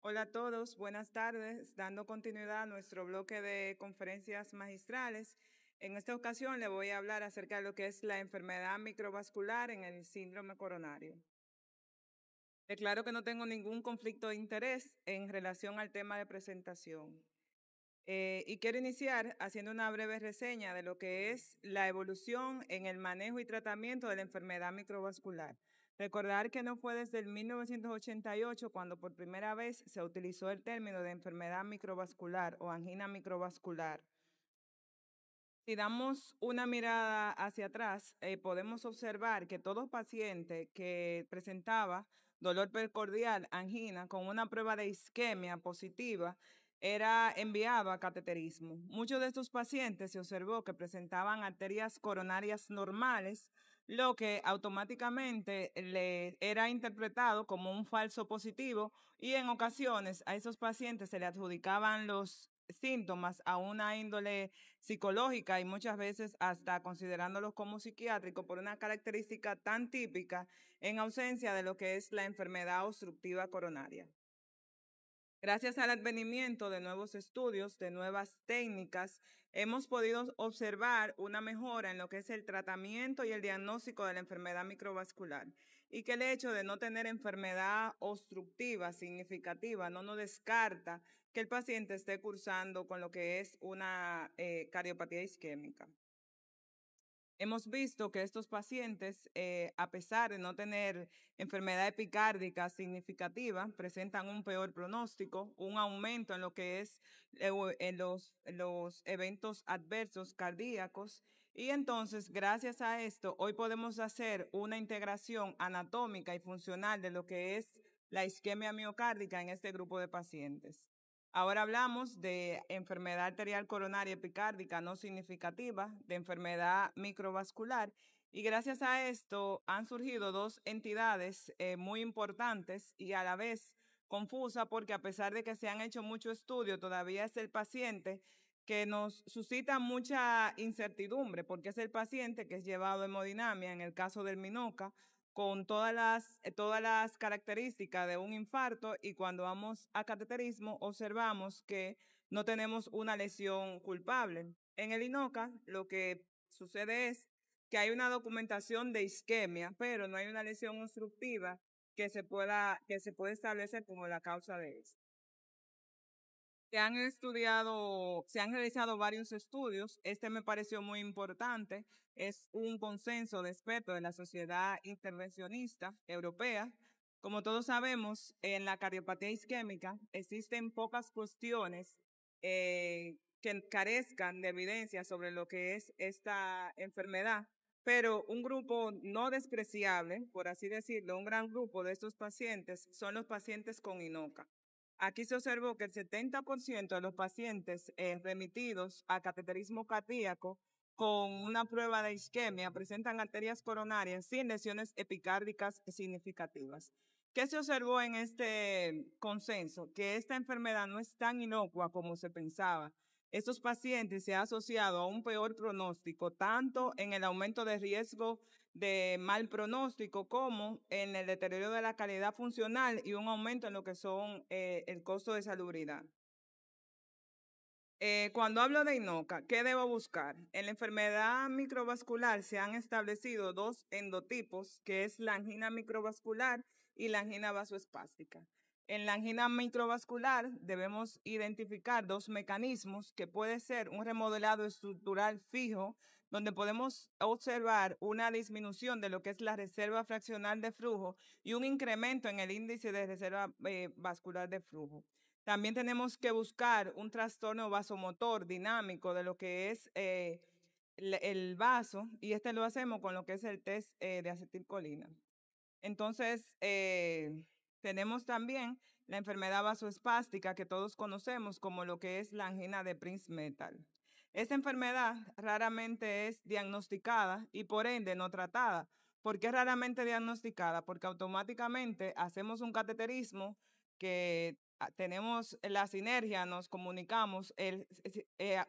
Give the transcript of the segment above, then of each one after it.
Hola a todos, buenas tardes. Dando continuidad a nuestro bloque de conferencias magistrales, en esta ocasión le voy a hablar acerca de lo que es la enfermedad microvascular en el síndrome coronario. Declaro que no tengo ningún conflicto de interés en relación al tema de presentación. Y quiero iniciar haciendo una breve reseña de lo que es la evolución en el manejo y tratamiento de la enfermedad microvascular. Recordar que no fue desde el 1988 cuando por primera vez se utilizó el término de enfermedad microvascular o angina microvascular. Si damos una mirada hacia atrás, podemos observar que todo paciente que presentaba dolor precordial, angina, con una prueba de isquemia positiva, era enviado a cateterismo. Muchos de estos pacientes se observó que presentaban arterias coronarias normales, lo que automáticamente le era interpretado como un falso positivo y en ocasiones a esos pacientes se le adjudicaban los síntomas a una índole psicológica y muchas veces hasta considerándolos como psiquiátricos por una característica tan típica en ausencia de lo que es la enfermedad obstructiva coronaria. Gracias al advenimiento de nuevos estudios, de nuevas técnicas, hemos podido observar una mejora en lo que es el tratamiento y el diagnóstico de la enfermedad microvascular y que el hecho de no tener enfermedad obstructiva significativa no nos descarta que el paciente esté cursando con lo que es una cardiopatía isquémica. Hemos visto que estos pacientes, a pesar de no tener enfermedad epicárdica significativa, presentan un peor pronóstico, un aumento en lo que es en los eventos adversos cardíacos. Y entonces, gracias a esto, hoy podemos hacer una integración anatómica y funcional de lo que es la isquemia miocárdica en este grupo de pacientes. Ahora hablamos de enfermedad arterial coronaria epicárdica no significativa, de enfermedad microvascular, y gracias a esto han surgido dos entidades muy importantes y a la vez confusa porque a pesar de que se han hecho muchos estudios, todavía es el paciente que nos suscita mucha incertidumbre porque es el paciente que es llevado a hemodinamia en el caso del MINOCA con todas las características de un infarto y cuando vamos a cateterismo observamos que no tenemos una lesión culpable. En el INOCA lo que sucede es que hay una documentación de isquemia, pero no hay una lesión obstructiva que se puede establecer como la causa de eso. Se han realizado varios estudios. Este me pareció muy importante. Es un consenso de expertos de la Sociedad Intervencionista Europea. Como todos sabemos, en la cardiopatía isquémica existen pocas cuestiones que carezcan de evidencia sobre lo que es esta enfermedad, pero un grupo no despreciable, por así decirlo, un gran grupo de estos pacientes son los pacientes con INOCA. Aquí se observó que el 70% de los pacientes remitidos a cateterismo cardíaco con una prueba de isquemia presentan arterias coronarias sin lesiones epicárdicas significativas. ¿Qué se observó en este consenso? Que esta enfermedad no es tan inocua como se pensaba. Estos pacientes se han asociado a un peor pronóstico, tanto en el aumento de riesgo de mal pronóstico como en el deterioro de la calidad funcional y un aumento en lo que son el costo de salubridad. Cuando hablo de INOCA, ¿qué debo buscar? En la enfermedad microvascular se han establecido dos endotipos, que es la angina microvascular y la angina vasoespástica. En la angina microvascular debemos identificar dos mecanismos que puede ser un remodelado estructural fijo, donde podemos observar una disminución de lo que es la reserva fraccional de flujo y un incremento en el índice de reserva vascular de flujo. También tenemos que buscar un trastorno vasomotor dinámico de lo que es el vaso y este lo hacemos con lo que es el test de acetilcolina. Entonces, tenemos también la enfermedad vasoespástica que todos conocemos como lo que es la angina de Prince-Metal. Esta enfermedad raramente es diagnosticada y por ende no tratada. ¿Por qué raramente diagnosticada? Porque automáticamente hacemos un cateterismo que tenemos la sinergia, nos comunicamos,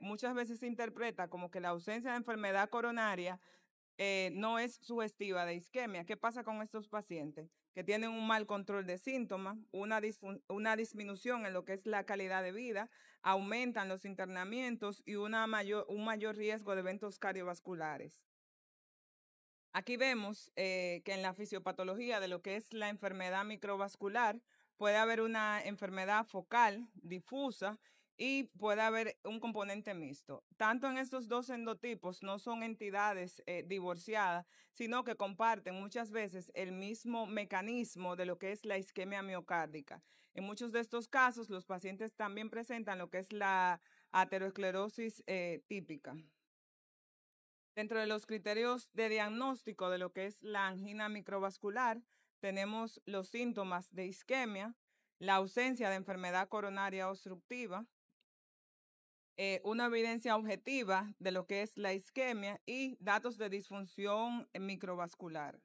muchas veces se interpreta como que la ausencia de enfermedad coronaria no es sugestiva de isquemia. ¿Qué pasa con estos pacientes? que tienen un mal control de síntomas, una disminución en lo que es la calidad de vida, aumentan los internamientos y un mayor riesgo de eventos cardiovasculares. Aquí vemos que en la fisiopatología de lo que es la enfermedad microvascular puede haber una enfermedad focal difusa y puede haber un componente mixto. Tanto en estos dos endotipos no son entidades divorciadas, sino que comparten muchas veces el mismo mecanismo de lo que es la isquemia miocárdica. En muchos de estos casos, los pacientes también presentan lo que es la aterosclerosis típica. Dentro de los criterios de diagnóstico de lo que es la angina microvascular, tenemos los síntomas de isquemia, la ausencia de enfermedad coronaria obstructiva, una evidencia objetiva de lo que es la isquemia y datos de disfunción microvascular.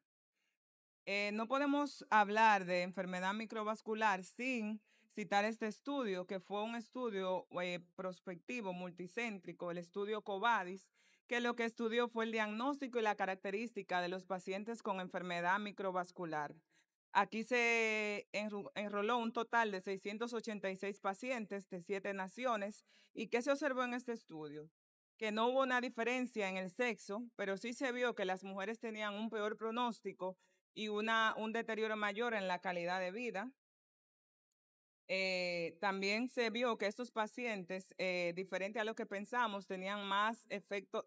No podemos hablar de enfermedad microvascular sin citar este estudio, que fue un estudio prospectivo multicéntrico, el estudio COVADIS, que lo que estudió fue el diagnóstico y la característica de los pacientes con enfermedad microvascular. Aquí se enroló un total de 686 pacientes de 7 naciones. ¿Y qué se observó en este estudio? Que no hubo una diferencia en el sexo, pero sí se vio que las mujeres tenían un peor pronóstico y un deterioro mayor en la calidad de vida. También se vio que estos pacientes, diferente a lo que pensamos, tenían más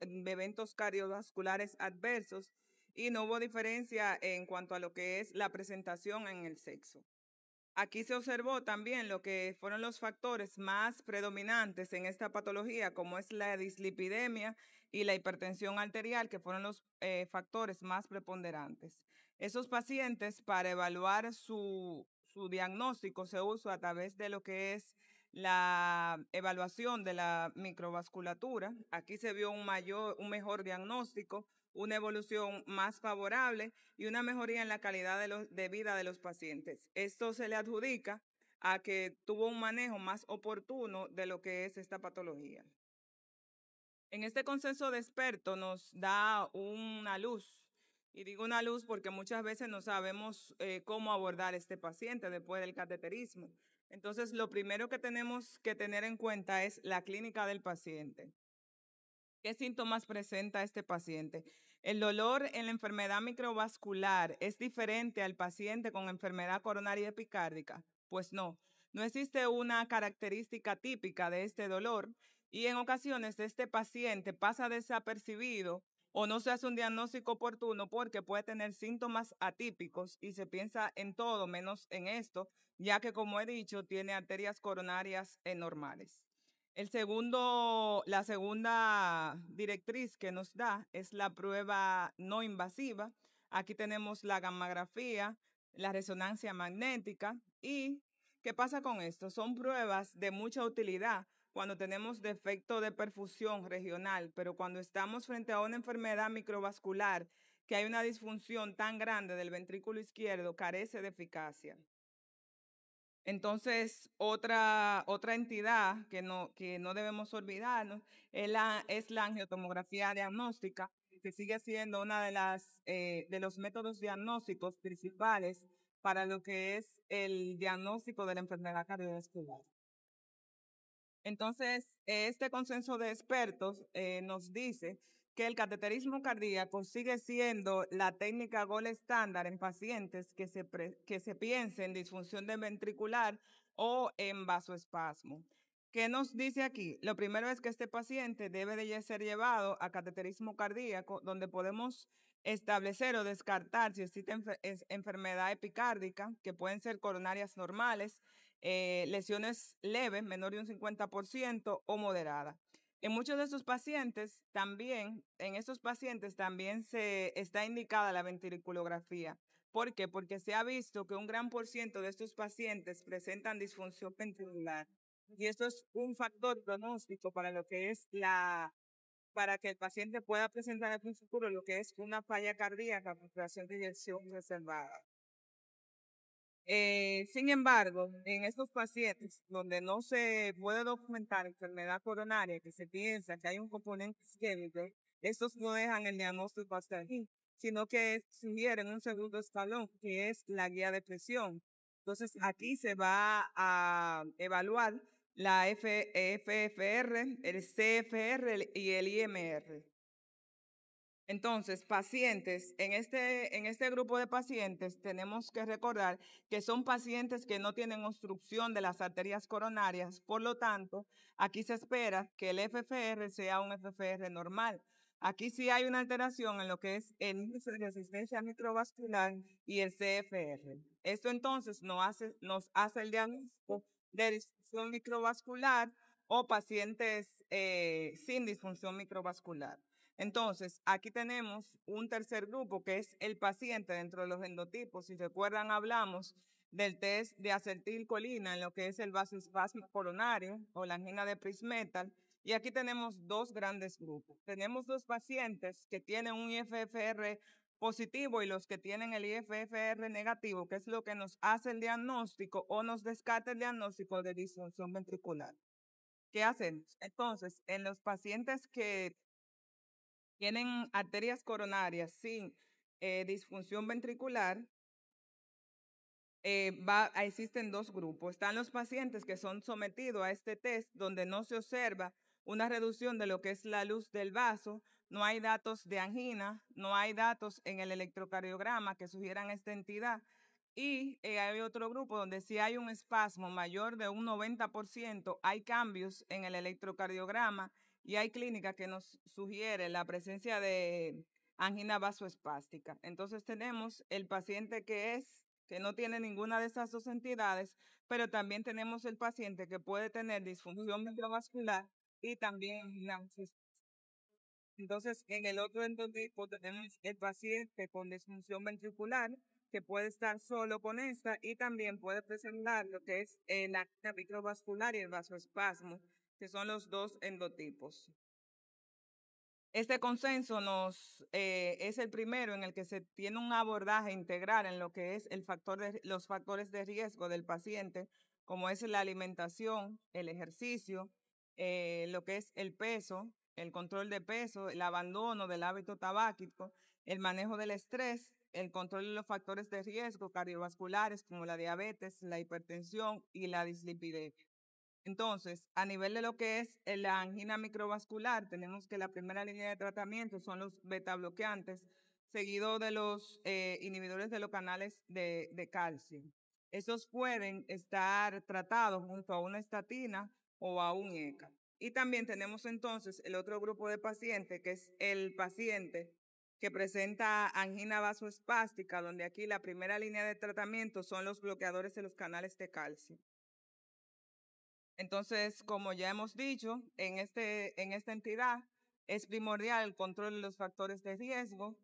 eventos cardiovasculares adversos y no hubo diferencia en cuanto a lo que es la presentación en el sexo. Aquí se observó también lo que fueron los factores más predominantes en esta patología, como es la dislipidemia y la hipertensión arterial, que fueron los factores más preponderantes. Esos pacientes, para evaluar su diagnóstico, se usa a través de lo que es la evaluación de la microvasculatura. Aquí se vio un mejor diagnóstico, una evolución más favorable y una mejoría en la calidad de vida de los pacientes. Esto se le adjudica a que tuvo un manejo más oportuno de lo que es esta patología. En este consenso de expertos nos da una luz, y digo una luz porque muchas veces no sabemos cómo abordar este paciente después del cateterismo. Entonces, lo primero que tenemos que tener en cuenta es la clínica del paciente. ¿Qué síntomas presenta este paciente? ¿El dolor en la enfermedad microvascular es diferente al paciente con enfermedad coronaria epicárdica? Pues no, no existe una característica típica de este dolor y en ocasiones este paciente pasa desapercibido o no se hace un diagnóstico oportuno porque puede tener síntomas atípicos y se piensa en todo menos en esto, ya que como he dicho, tiene arterias coronarias normales. La segunda directriz que nos da es la prueba no invasiva. Aquí tenemos la gammagrafía, la resonancia magnética. ¿Y qué pasa con esto? Son pruebas de mucha utilidad cuando tenemos defecto de perfusión regional, pero cuando estamos frente a una enfermedad microvascular que hay una disfunción tan grande del ventrículo izquierdo, carece de eficacia. Entonces, otra entidad que no debemos olvidarnos es la angiotomografía diagnóstica, que sigue siendo una de los métodos diagnósticos principales para lo que es el diagnóstico de la enfermedad cardiovascular. Entonces, este consenso de expertos nos dice que el cateterismo cardíaco sigue siendo la técnica gold estándar en pacientes que se piense en disfunción de ventricular o en vasoespasmo. ¿Qué nos dice aquí? Lo primero es que este paciente debe de ser llevado a cateterismo cardíaco, donde podemos establecer o descartar si existe enfermedad epicárdica, que pueden ser coronarias normales, lesiones leves, menor de un 50% o moderadas. En muchos de estos pacientes también, se está indicada la ventriculografía. ¿Por qué? Porque se ha visto que un gran por ciento de estos pacientes presentan disfunción ventricular. Y esto es un factor pronóstico para lo que es para que el paciente pueda presentar en un futuro lo que es una falla cardíaca por creación de eyección reservada. Sin embargo, en estos pacientes donde no se puede documentar enfermedad coronaria, que se piensa que hay un componente isquémico, estos no dejan el diagnóstico hasta aquí, sino que sugieren un segundo escalón, que es la guía de presión. Entonces, aquí se va a evaluar la FFR, el CFR y el IMR. Entonces, pacientes, en este grupo de pacientes tenemos que recordar que son pacientes que no tienen obstrucción de las arterias coronarias, por lo tanto, aquí se espera que el FFR sea un FFR normal. Aquí sí hay una alteración en lo que es el índice de resistencia microvascular y el CFR. Esto entonces nos hace el diagnóstico de disfunción microvascular o pacientes sin disfunción microvascular. Entonces, aquí tenemos un tercer grupo que es el paciente dentro de los endotipos. Si recuerdan, hablamos del test de acetilcolina en lo que es el vasoespasmo coronario o la angina de Prinzmetal. Y aquí tenemos dos grandes grupos. Tenemos dos pacientes que tienen un IFFR positivo y los que tienen el IFFR negativo, que es lo que nos hace el diagnóstico o nos descarta el diagnóstico de disfunción ventricular. ¿Qué hacemos? Entonces, en los pacientes que tienen arterias coronarias sin disfunción ventricular, existen dos grupos. Están los pacientes que son sometidos a este test donde no se observa una reducción de lo que es la luz del vaso, no hay datos de angina, no hay datos en el electrocardiograma que sugieran esta entidad. Y hay otro grupo donde si hay un espasmo mayor de un 90%, hay cambios en el electrocardiograma y hay clínica que nos sugiere la presencia de angina vasoespástica. Entonces tenemos el paciente que no tiene ninguna de esas dos entidades, pero también tenemos el paciente que puede tener disfunción microvascular y también angina vasoespástica. Entonces, en el otro endotipo tenemos el paciente con disfunción ventricular, que puede estar solo con esta y también puede presentar lo que es la angina microvascular y el vasoespasmo, que son los dos endotipos. Este consenso es el primero en el que se tiene un abordaje integral en lo que es los factores de riesgo del paciente, como es la alimentación, el ejercicio, lo que es el peso, el control de peso, el abandono del hábito tabáquico, el manejo del estrés, el control de los factores de riesgo cardiovasculares como la diabetes, la hipertensión y la dislipidemia. Entonces, a nivel de lo que es la angina microvascular, tenemos que la primera línea de tratamiento son los beta bloqueantes, seguido de los inhibidores de los canales de calcio. Estos pueden estar tratados junto a una estatina o a un ECA. Y también tenemos entonces el otro grupo de pacientes, que es el paciente que presenta angina vasoespástica, donde aquí la primera línea de tratamiento son los bloqueadores de los canales de calcio. Entonces, como ya hemos dicho, en esta entidad es primordial el control de los factores de riesgo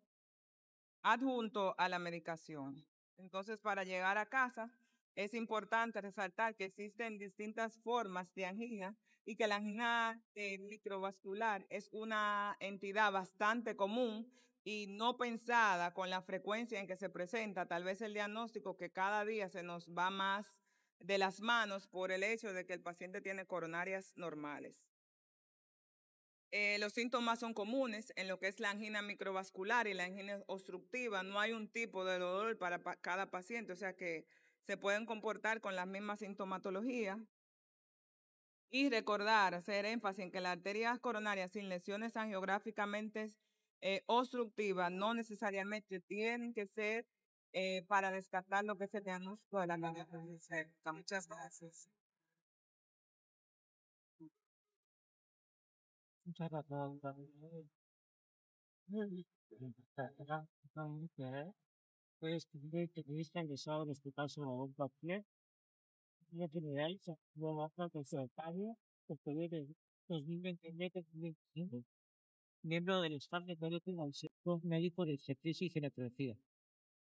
adjunto a la medicación. Entonces, para llegar a casa, es importante resaltar que existen distintas formas de angina y que la angina microvascular es una entidad bastante común y no pensada con la frecuencia en que se presenta. Tal vez el diagnóstico que cada día se nos va más de las manos por el hecho de que el paciente tiene coronarias normales. Los síntomas son comunes en lo que es la angina microvascular y la angina obstructiva. No hay un tipo de dolor para cada paciente, o sea que se pueden comportar con las mismas sintomatologías. Y recordar, hacer énfasis en que las arterias coronarias sin lesiones angiográficamente obstructivas no necesariamente tienen que ser para descartar lo que es el diagnóstico de la angina. Muchas gracias. Pues entrevista ingresado en este caso a un paciente, en general, se actuó bajo el secretario, el periodo de 2020-2025, miembro del staff de médico del sector médico de obstetricia y ginecología.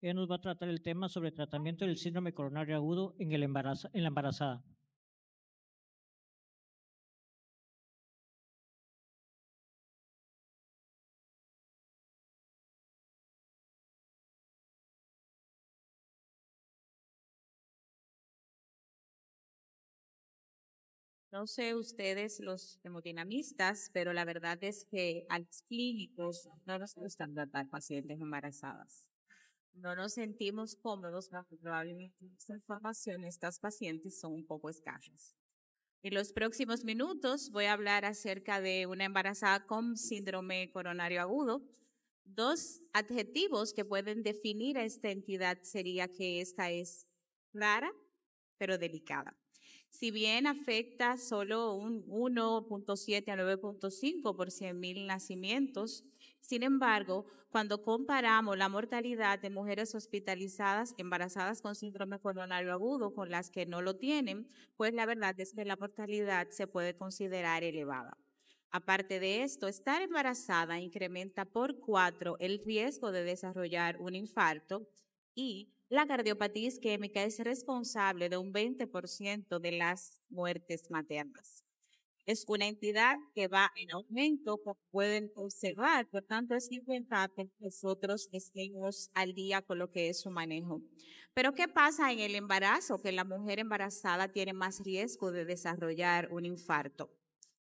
Ella nos va a tratar el tema sobre tratamiento del síndrome coronario agudo en la embarazada. No sé ustedes, los hemodinamistas, pero la verdad es que a los clínicos no nos gustan tratar pacientes embarazadas. No nos sentimos cómodos porque probablemente esta información, estas pacientes son un poco escasas. En los próximos minutos voy a hablar acerca de una embarazada con síndrome coronario agudo. Dos adjetivos que pueden definir a esta entidad sería que esta es rara, pero delicada. Si bien afecta solo un 1.7 a 9.5 por 100.000 nacimientos, sin embargo, cuando comparamos la mortalidad de mujeres hospitalizadas embarazadas con síndrome coronario agudo con las que no lo tienen, pues la verdad es que la mortalidad se puede considerar elevada. Aparte de esto, estar embarazada incrementa por 4 el riesgo de desarrollar un infarto y la cardiopatía isquémica es responsable de un 20% de las muertes maternas. Es una entidad que va en aumento, como pueden observar, por tanto es importante que nosotros estemos al día con lo que es su manejo. Pero ¿qué pasa en el embarazo? Que la mujer embarazada tiene más riesgo de desarrollar un infarto.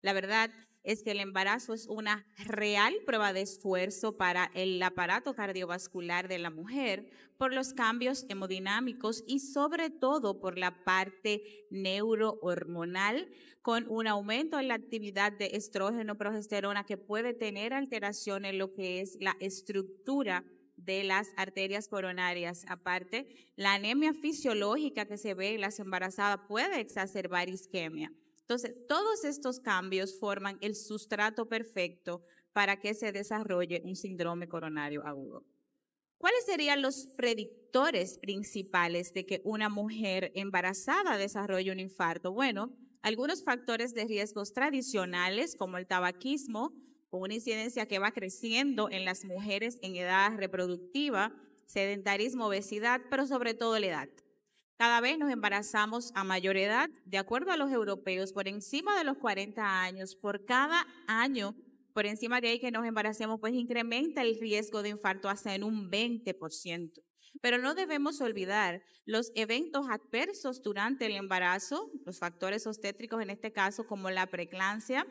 La verdad es que el embarazo es una real prueba de esfuerzo para el aparato cardiovascular de la mujer por los cambios hemodinámicos y sobre todo por la parte neurohormonal con un aumento en la actividad de estrógeno, progesterona que puede tener alteración en lo que es la estructura de las arterias coronarias. Aparte, la anemia fisiológica que se ve en las embarazadas puede exacerbar isquemia. Entonces, todos estos cambios forman el sustrato perfecto para que se desarrolle un síndrome coronario agudo. ¿Cuáles serían los predictores principales de que una mujer embarazada desarrolle un infarto? Bueno, algunos factores de riesgos tradicionales como el tabaquismo, con una incidencia que va creciendo en las mujeres en edad reproductiva, sedentarismo, obesidad, pero sobre todo la edad. Cada vez nos embarazamos a mayor edad, de acuerdo a los europeos, por encima de los 40 años. Por cada año, por encima de ahí que nos embaracemos, pues incrementa el riesgo de infarto hasta en un 20%. Pero no debemos olvidar los eventos adversos durante el embarazo, los factores obstétricos en este caso, como la preeclampsia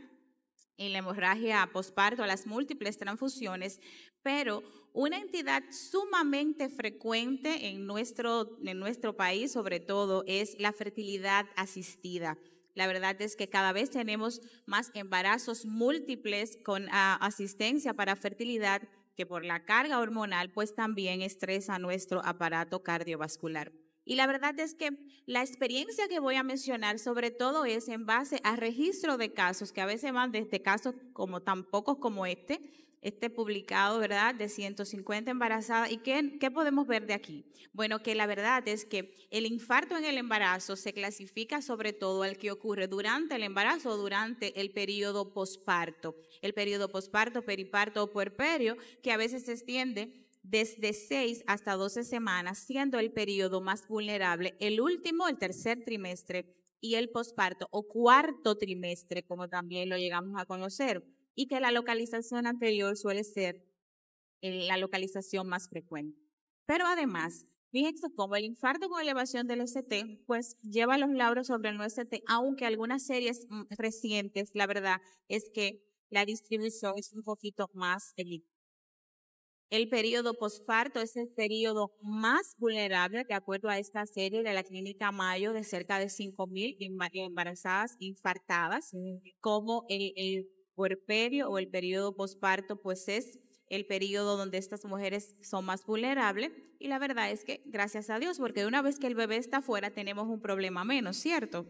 y la hemorragia posparto, las múltiples transfusiones, pero una entidad sumamente frecuente en nuestro país, sobre todo, es la fertilidad asistida. La verdad es que cada vez tenemos más embarazos múltiples con asistencia para fertilidad que por la carga hormonal, pues también estresa nuestro aparato cardiovascular. Y la verdad es que la experiencia que voy a mencionar sobre todo es en base a registro de casos, que a veces van desde casos como tan pocos como este publicado, ¿verdad?, de 150 embarazadas. ¿Y qué podemos ver de aquí? Bueno, que la verdad es que el infarto en el embarazo se clasifica sobre todo al que ocurre durante el embarazo o durante el periodo posparto. El periodo posparto, periparto o puerperio, que a veces se extiende desde 6 hasta 12 semanas, siendo el periodo más vulnerable el último, el tercer trimestre, y el posparto o cuarto trimestre, como también lo llegamos a conocer, y que la localización anterior suele ser la localización más frecuente. Pero además, fíjense cómo el infarto con elevación del ST, pues lleva los lauros sobre el no ST, aunque algunas series recientes, la verdad es que la distribución es un poquito más elíptica. El periodo posparto es el periodo más vulnerable, de acuerdo a esta serie de la Clínica Mayo, de cerca de 5.000 embarazadas infartadas, como el puerperio o el periodo posparto, pues es el periodo donde estas mujeres son más vulnerables. Y la verdad es que, gracias a Dios, porque una vez que el bebé está fuera, tenemos un problema menos, ¿cierto?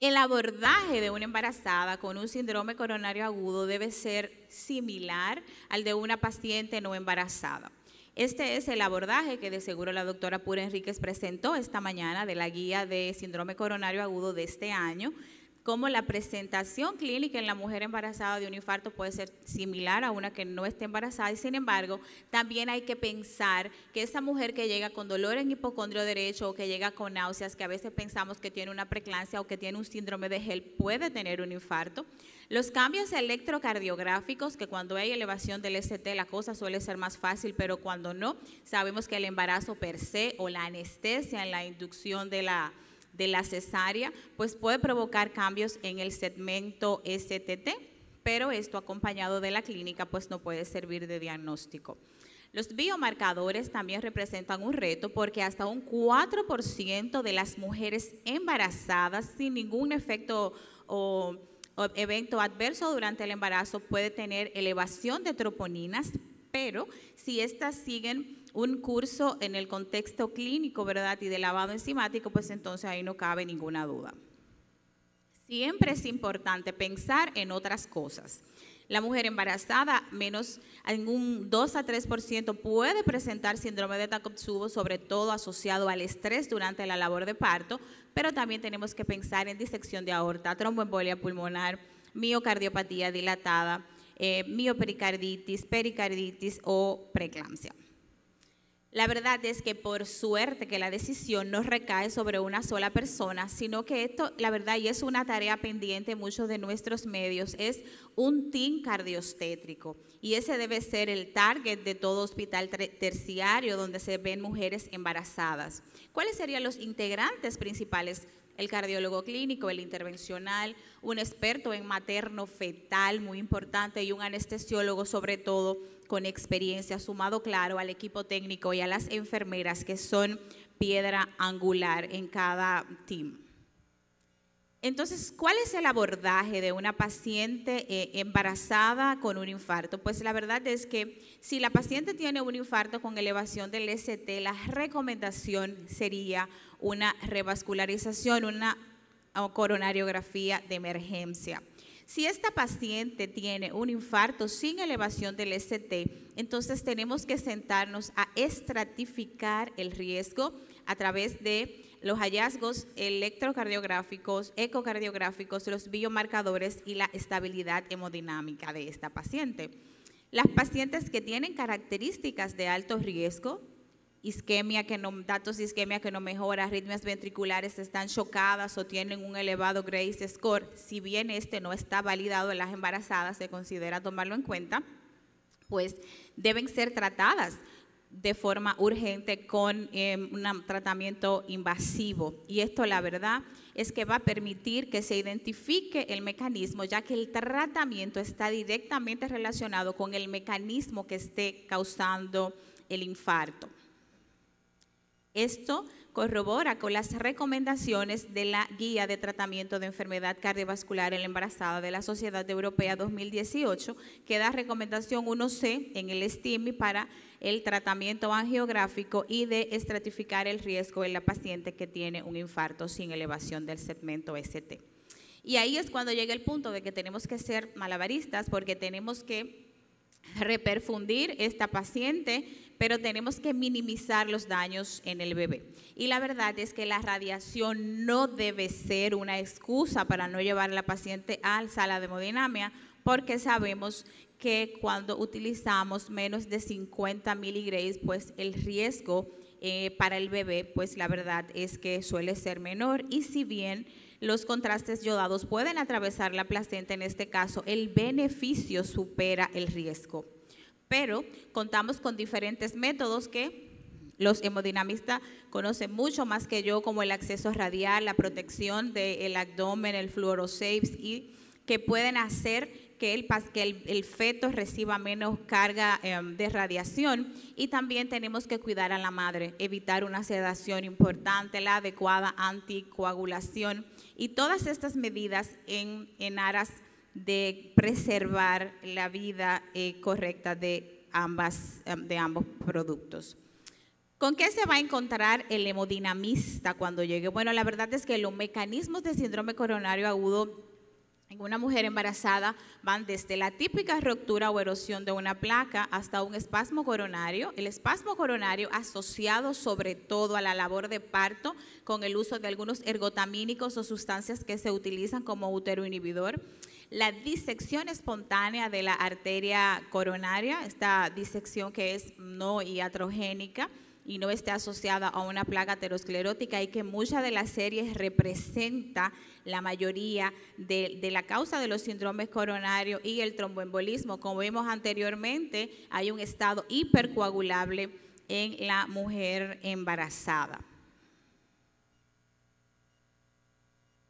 El abordaje de una embarazada con un síndrome coronario agudo debe ser similar al de una paciente no embarazada. Este es el abordaje que de seguro la doctora Pura Enríquez presentó esta mañana de la guía de síndrome coronario agudo de este año, como la presentación clínica en la mujer embarazada de un infarto puede ser similar a una que no esté embarazada y sin embargo también hay que pensar que esa mujer que llega con dolor en hipocondrio derecho o que llega con náuseas, que a veces pensamos que tiene una preeclampsia o que tiene un síndrome de HELLP, puede tener un infarto. Los cambios electrocardiográficos, que cuando hay elevación del ST la cosa suele ser más fácil, pero cuando no, sabemos que el embarazo per se o la anestesia en la inducción de de la cesárea, pues puede provocar cambios en el segmento STT, pero esto acompañado de la clínica pues no puede servir de diagnóstico. Los biomarcadores también representan un reto porque hasta un 4% de las mujeres embarazadas sin ningún efecto o evento adverso durante el embarazo puede tener elevación de troponinas, pero si estas siguen un curso en el contexto clínico, ¿verdad?, y de lavado enzimático, pues entonces ahí no cabe ninguna duda. Siempre es importante pensar en otras cosas. La mujer embarazada, menos en un 2 a 3% puede presentar síndrome de Takotsubo, sobre todo asociado al estrés durante la labor de parto, pero también tenemos que pensar en disección de aorta, tromboembolia pulmonar, miocardiopatía dilatada, miopericarditis, pericarditis o preeclampsia. La verdad es que por suerte que la decisión no recae sobre una sola persona, sino que esto, la verdad, y es una tarea pendiente en muchos de nuestros medios, es un team cardioobstétrico. Y ese debe ser el target de todo hospital terciario donde se ven mujeres embarazadas. ¿Cuáles serían los integrantes principales? El cardiólogo clínico, el intervencional, un experto en materno-fetal, muy importante, y un anestesiólogo sobre todo con experiencia, sumado claro al equipo técnico y a las enfermeras que son piedra angular en cada team. Entonces, ¿cuál es el abordaje de una paciente embarazada con un infarto? Pues la verdad es que si la paciente tiene un infarto con elevación del ST, la recomendación sería una revascularización, una coronariografía de emergencia. Si esta paciente tiene un infarto sin elevación del ST, entonces tenemos que sentarnos a estratificar el riesgo a través de los hallazgos electrocardiográficos, ecocardiográficos, los biomarcadores y la estabilidad hemodinámica de esta paciente. Las pacientes que tienen características de alto riesgo, isquemia que no, datos de isquemia que no mejora, arritmias ventriculares, están chocadas o tienen un elevado Grace score, si bien este no está validado en las embarazadas, se considera tomarlo en cuenta, pues deben ser tratadas de forma urgente con un tratamiento invasivo. Y esto, la verdad, es que va a permitir que se identifique el mecanismo, ya que el tratamiento está directamente relacionado con el mecanismo que esté causando el infarto. Esto corrobora con las recomendaciones de la Guía de Tratamiento de Enfermedad Cardiovascular en la Embarazada de la Sociedad Europea 2018, que da recomendación 1C en el STIMI para el tratamiento angiográfico y de estratificar el riesgo en la paciente que tiene un infarto sin elevación del segmento ST. Y ahí es cuando llega el punto de que tenemos que ser malabaristas porque tenemos que reperfundir esta paciente, pero tenemos que minimizar los daños en el bebé. Y la verdad es que la radiación no debe ser una excusa para no llevar a la paciente a la sala de hemodinamia, porque sabemos que cuando utilizamos menos de 50 miligrays, pues el riesgo para el bebé, pues la verdad es que suele ser menor. Y si bien los contrastes yodados pueden atravesar la placenta, en este caso el beneficio supera el riesgo. Pero contamos con diferentes métodos que los hemodinamistas conocen mucho más que yo, como el acceso radial, la protección del abdomen, el fluorosapes, y que pueden hacer que el feto reciba menos carga de radiación. Y también tenemos que cuidar a la madre, evitar una sedación importante, la adecuada anticoagulación y todas estas medidas en aras de preservar la vida correcta de ambos productos. ¿Con qué se va a encontrar el hemodinamista cuando llegue? Bueno, la verdad es que los mecanismos de síndrome coronario agudo en una mujer embarazada van desde la típica ruptura o erosión de una placa hasta un espasmo coronario. El espasmo coronario asociado sobre todo a la labor de parto con el uso de algunos ergotamínicos o sustancias que se utilizan como uteroinhibidor. La disección espontánea de la arteria coronaria, esta disección que es no iatrogénica y no está asociada a una placa aterosclerótica, y que muchas de las series representa la mayoría de la causa de los síndromes coronarios y el tromboembolismo. Como vimos anteriormente, hay un estado hipercoagulable en la mujer embarazada.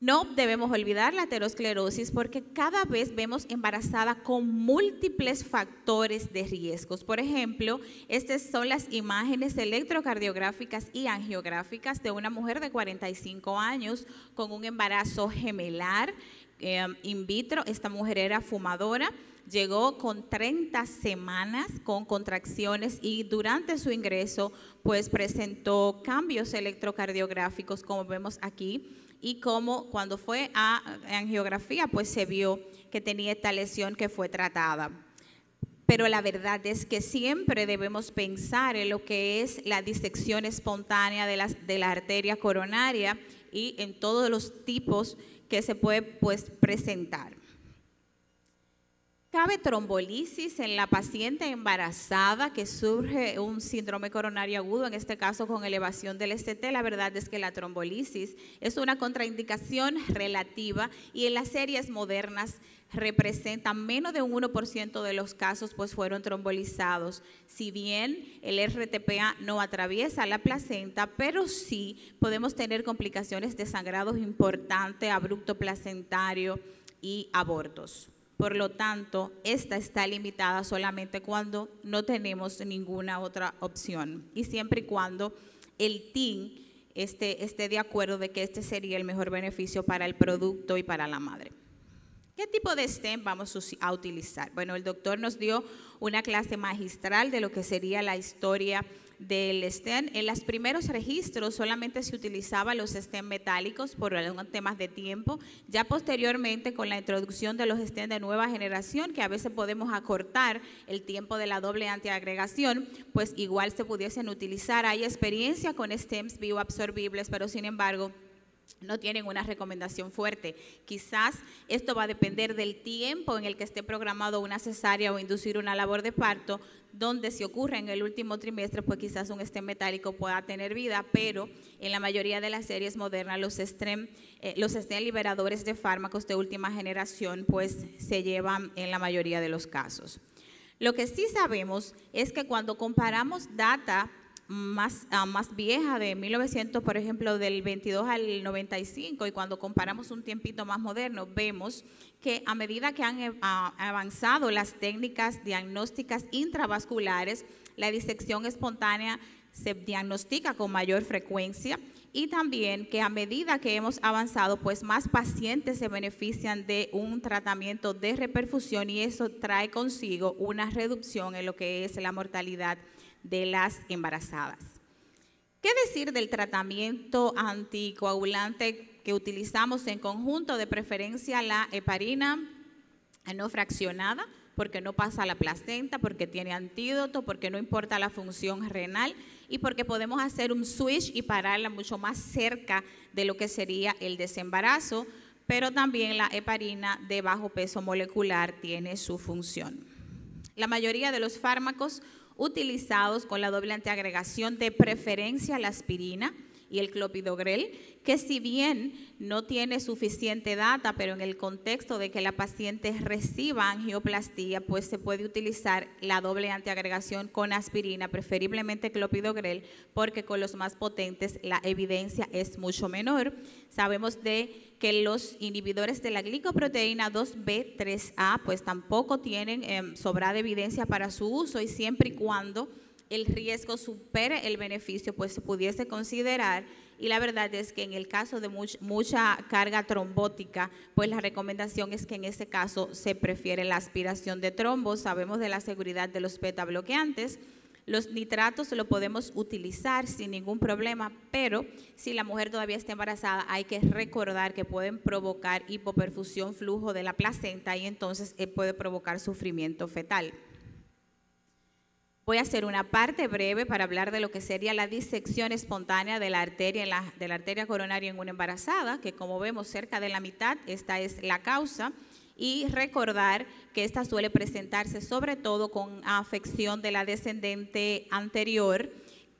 No debemos olvidar la aterosclerosis porque cada vez vemos embarazada con múltiples factores de riesgos. Por ejemplo, estas son las imágenes electrocardiográficas y angiográficas de una mujer de 45 años con un embarazo gemelar in vitro. Esta mujer era fumadora. Llegó con 30 semanas con contracciones y durante su ingreso pues presentó cambios electrocardiográficos como vemos aquí y como cuando fue a angiografía pues se vio que tenía esta lesión que fue tratada. Pero la verdad es que siempre debemos pensar en lo que es la disección espontánea de la arteria coronaria y en todos los tipos que se puede pues presentar. Cabe trombolisis en la paciente embarazada que surge un síndrome coronario agudo, en este caso con elevación del ST. La verdad es que la trombolisis es una contraindicación relativa y en las series modernas representa menos de un 1% de los casos pues fueron trombolizados. Si bien el RTPA no atraviesa la placenta, pero sí podemos tener complicaciones de sangrados importantes, abrupto placentario y abortos. Por lo tanto, esta está limitada solamente cuando no tenemos ninguna otra opción y siempre y cuando el TIN esté de acuerdo de que este sería el mejor beneficio para el producto y para la madre. ¿Qué tipo de stent vamos a utilizar? Bueno, el doctor nos dio una clase magistral de lo que sería la historia del stent. En los primeros registros solamente se utilizaban los stent metálicos por algunos temas de tiempo. Ya posteriormente con la introducción de los stent de nueva generación, que a veces podemos acortar el tiempo de la doble antiagregación, pues igual se pudiesen utilizar. Hay experiencia con stents bioabsorbibles, pero sin embargo no tienen una recomendación fuerte. Quizás esto va a depender del tiempo en el que esté programado una cesárea o inducir una labor de parto, donde si ocurre en el último trimestre, pues quizás un stent metálico pueda tener vida, pero en la mayoría de las series modernas los stent liberadores de fármacos de última generación pues se llevan en la mayoría de los casos. Lo que sí sabemos es que cuando comparamos data más vieja de 1900, por ejemplo, del 22 al 95, y cuando comparamos un tiempito más moderno, vemos que a medida que han avanzado las técnicas diagnósticas intravasculares, la disección espontánea se diagnostica con mayor frecuencia y también que a medida que hemos avanzado, pues más pacientes se benefician de un tratamiento de reperfusión y eso trae consigo una reducción en lo que es la mortalidad de las embarazadas. ¿Qué decir del tratamiento anticoagulante que utilizamos en conjunto? De preferencia la heparina no fraccionada, porque no pasa a la placenta, porque tiene antídoto, porque no importa la función renal y porque podemos hacer un switch y pararla mucho más cerca de lo que sería el desembarazo, pero también la heparina de bajo peso molecular tiene su función. La mayoría de los fármacos utilizados con la doble antiagregación, de preferencia la aspirina y el clopidogrel, que si bien no tiene suficiente data, pero en el contexto de que la paciente reciba angioplastía, pues se puede utilizar la doble antiagregación con aspirina, preferiblemente clopidogrel, porque con los más potentes la evidencia es mucho menor. Sabemos que los inhibidores de la glicoproteína 2B3A pues tampoco tienen sobrada evidencia para su uso y siempre y cuando el riesgo supere el beneficio pues se pudiese considerar, y la verdad es que en el caso de mucha carga trombótica pues la recomendación es que en ese caso se prefiere la aspiración de trombos. Sabemos de la seguridad de los beta bloqueantes. Los nitratos lo podemos utilizar sin ningún problema, pero si la mujer todavía está embarazada hay que recordar que pueden provocar hipoperfusión, flujo de la placenta y entonces puede provocar sufrimiento fetal. Voy a hacer una parte breve para hablar de lo que sería la disección espontánea de la arteria coronaria en una embarazada, que como vemos cerca de la mitad, esta es la causa. Y recordar que esta suele presentarse sobre todo con afección de la descendente anterior,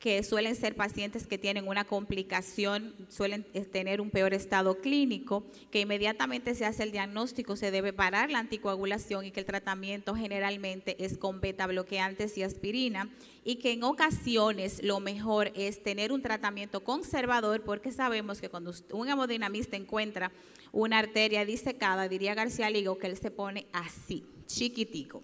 que suelen ser pacientes que tienen una complicación, suelen tener un peor estado clínico, que inmediatamente se hace el diagnóstico, se debe parar la anticoagulación y que el tratamiento generalmente es con beta bloqueantes y aspirina, y que en ocasiones lo mejor es tener un tratamiento conservador, porque sabemos que cuando un hemodinamista encuentra una arteria disecada, diría García Ligo que él se pone así, chiquitico.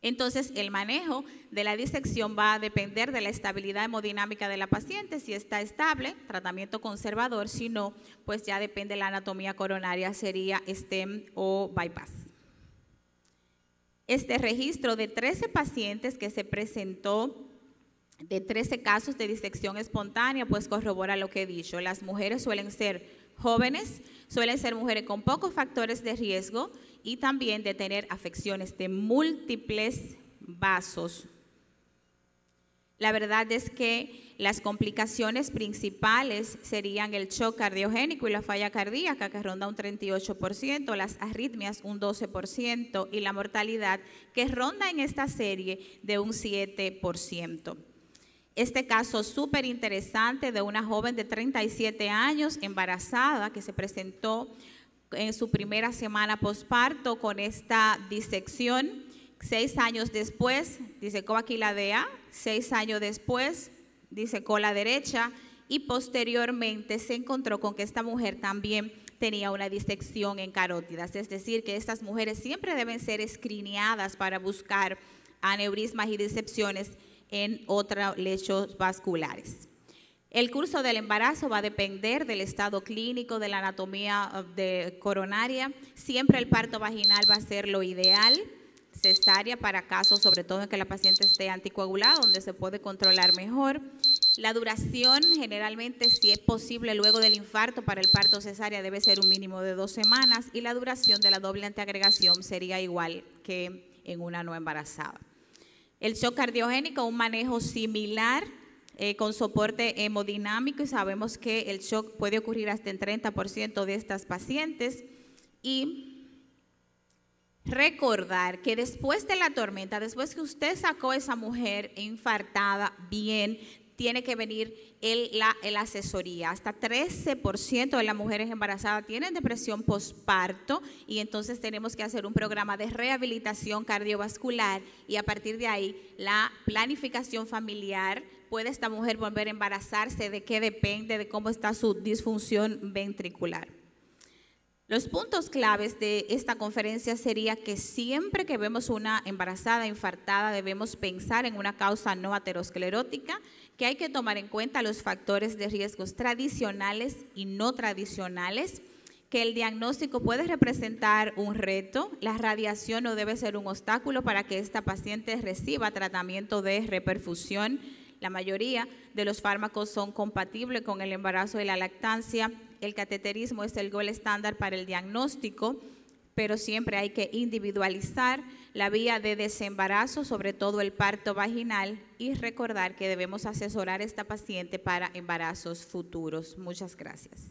Entonces, el manejo de la disección va a depender de la estabilidad hemodinámica de la paciente. Si está estable, tratamiento conservador; si no, pues ya depende de la anatomía coronaria, sería stem o bypass. Este registro de 13 pacientes que se presentó, de 13 casos de disección espontánea, pues corrobora lo que he dicho. Las mujeres suelen ser jóvenes, suelen ser mujeres con pocos factores de riesgo y también de tener afecciones de múltiples vasos. La verdad es que las complicaciones principales serían el shock cardiogénico y la falla cardíaca, que ronda un 38%, las arritmias un 12% y la mortalidad, que ronda en esta serie de un 7%. Este caso súper interesante de una joven de 37 años embarazada que se presentó en su primera semana posparto con esta disección. 6 años después, disecó aquí la DA, 6 años después, disecó la derecha y posteriormente se encontró con que esta mujer también tenía una disección en carótidas. Es decir, que estas mujeres siempre deben ser escreeneadas para buscar aneurismas y disecciones en otros lechos vasculares. El curso del embarazo va a depender del estado clínico, de la anatomía coronaria. Siempre el parto vaginal va a ser lo ideal, cesárea para casos, sobre todo en que la paciente esté anticoagulada, donde se puede controlar mejor. La duración, generalmente, si es posible, luego del infarto para el parto cesárea debe ser un mínimo de 2 semanas y la duración de la doble antiagregación sería igual que en una no embarazada. El shock cardiogénico, un manejo similar con soporte hemodinámico, y sabemos que el shock puede ocurrir hasta en 30% de estas pacientes. Y recordar que después de la tormenta, después que usted sacó a esa mujer infartada bien, tiene que venir la asesoría. Hasta 13% de las mujeres embarazadas tienen depresión postparto y entonces tenemos que hacer un programa de rehabilitación cardiovascular y a partir de ahí la planificación familiar. ¿Puede esta mujer volver a embarazarse? ¿De qué depende? De cómo está su disfunción ventricular. Los puntos claves de esta conferencia sería que siempre que vemos una embarazada infartada debemos pensar en una causa no aterosclerótica, que hay que tomar en cuenta los factores de riesgos tradicionales y no tradicionales, que el diagnóstico puede representar un reto, la radiación no debe ser un obstáculo para que esta paciente reciba tratamiento de reperfusión. La mayoría de los fármacos son compatibles con el embarazo y la lactancia. El cateterismo es el gold estándar para el diagnóstico, pero siempre hay que individualizar la vía de desembarazo, sobre todo el parto vaginal, y recordar que debemos asesorar a esta paciente para embarazos futuros. Muchas gracias.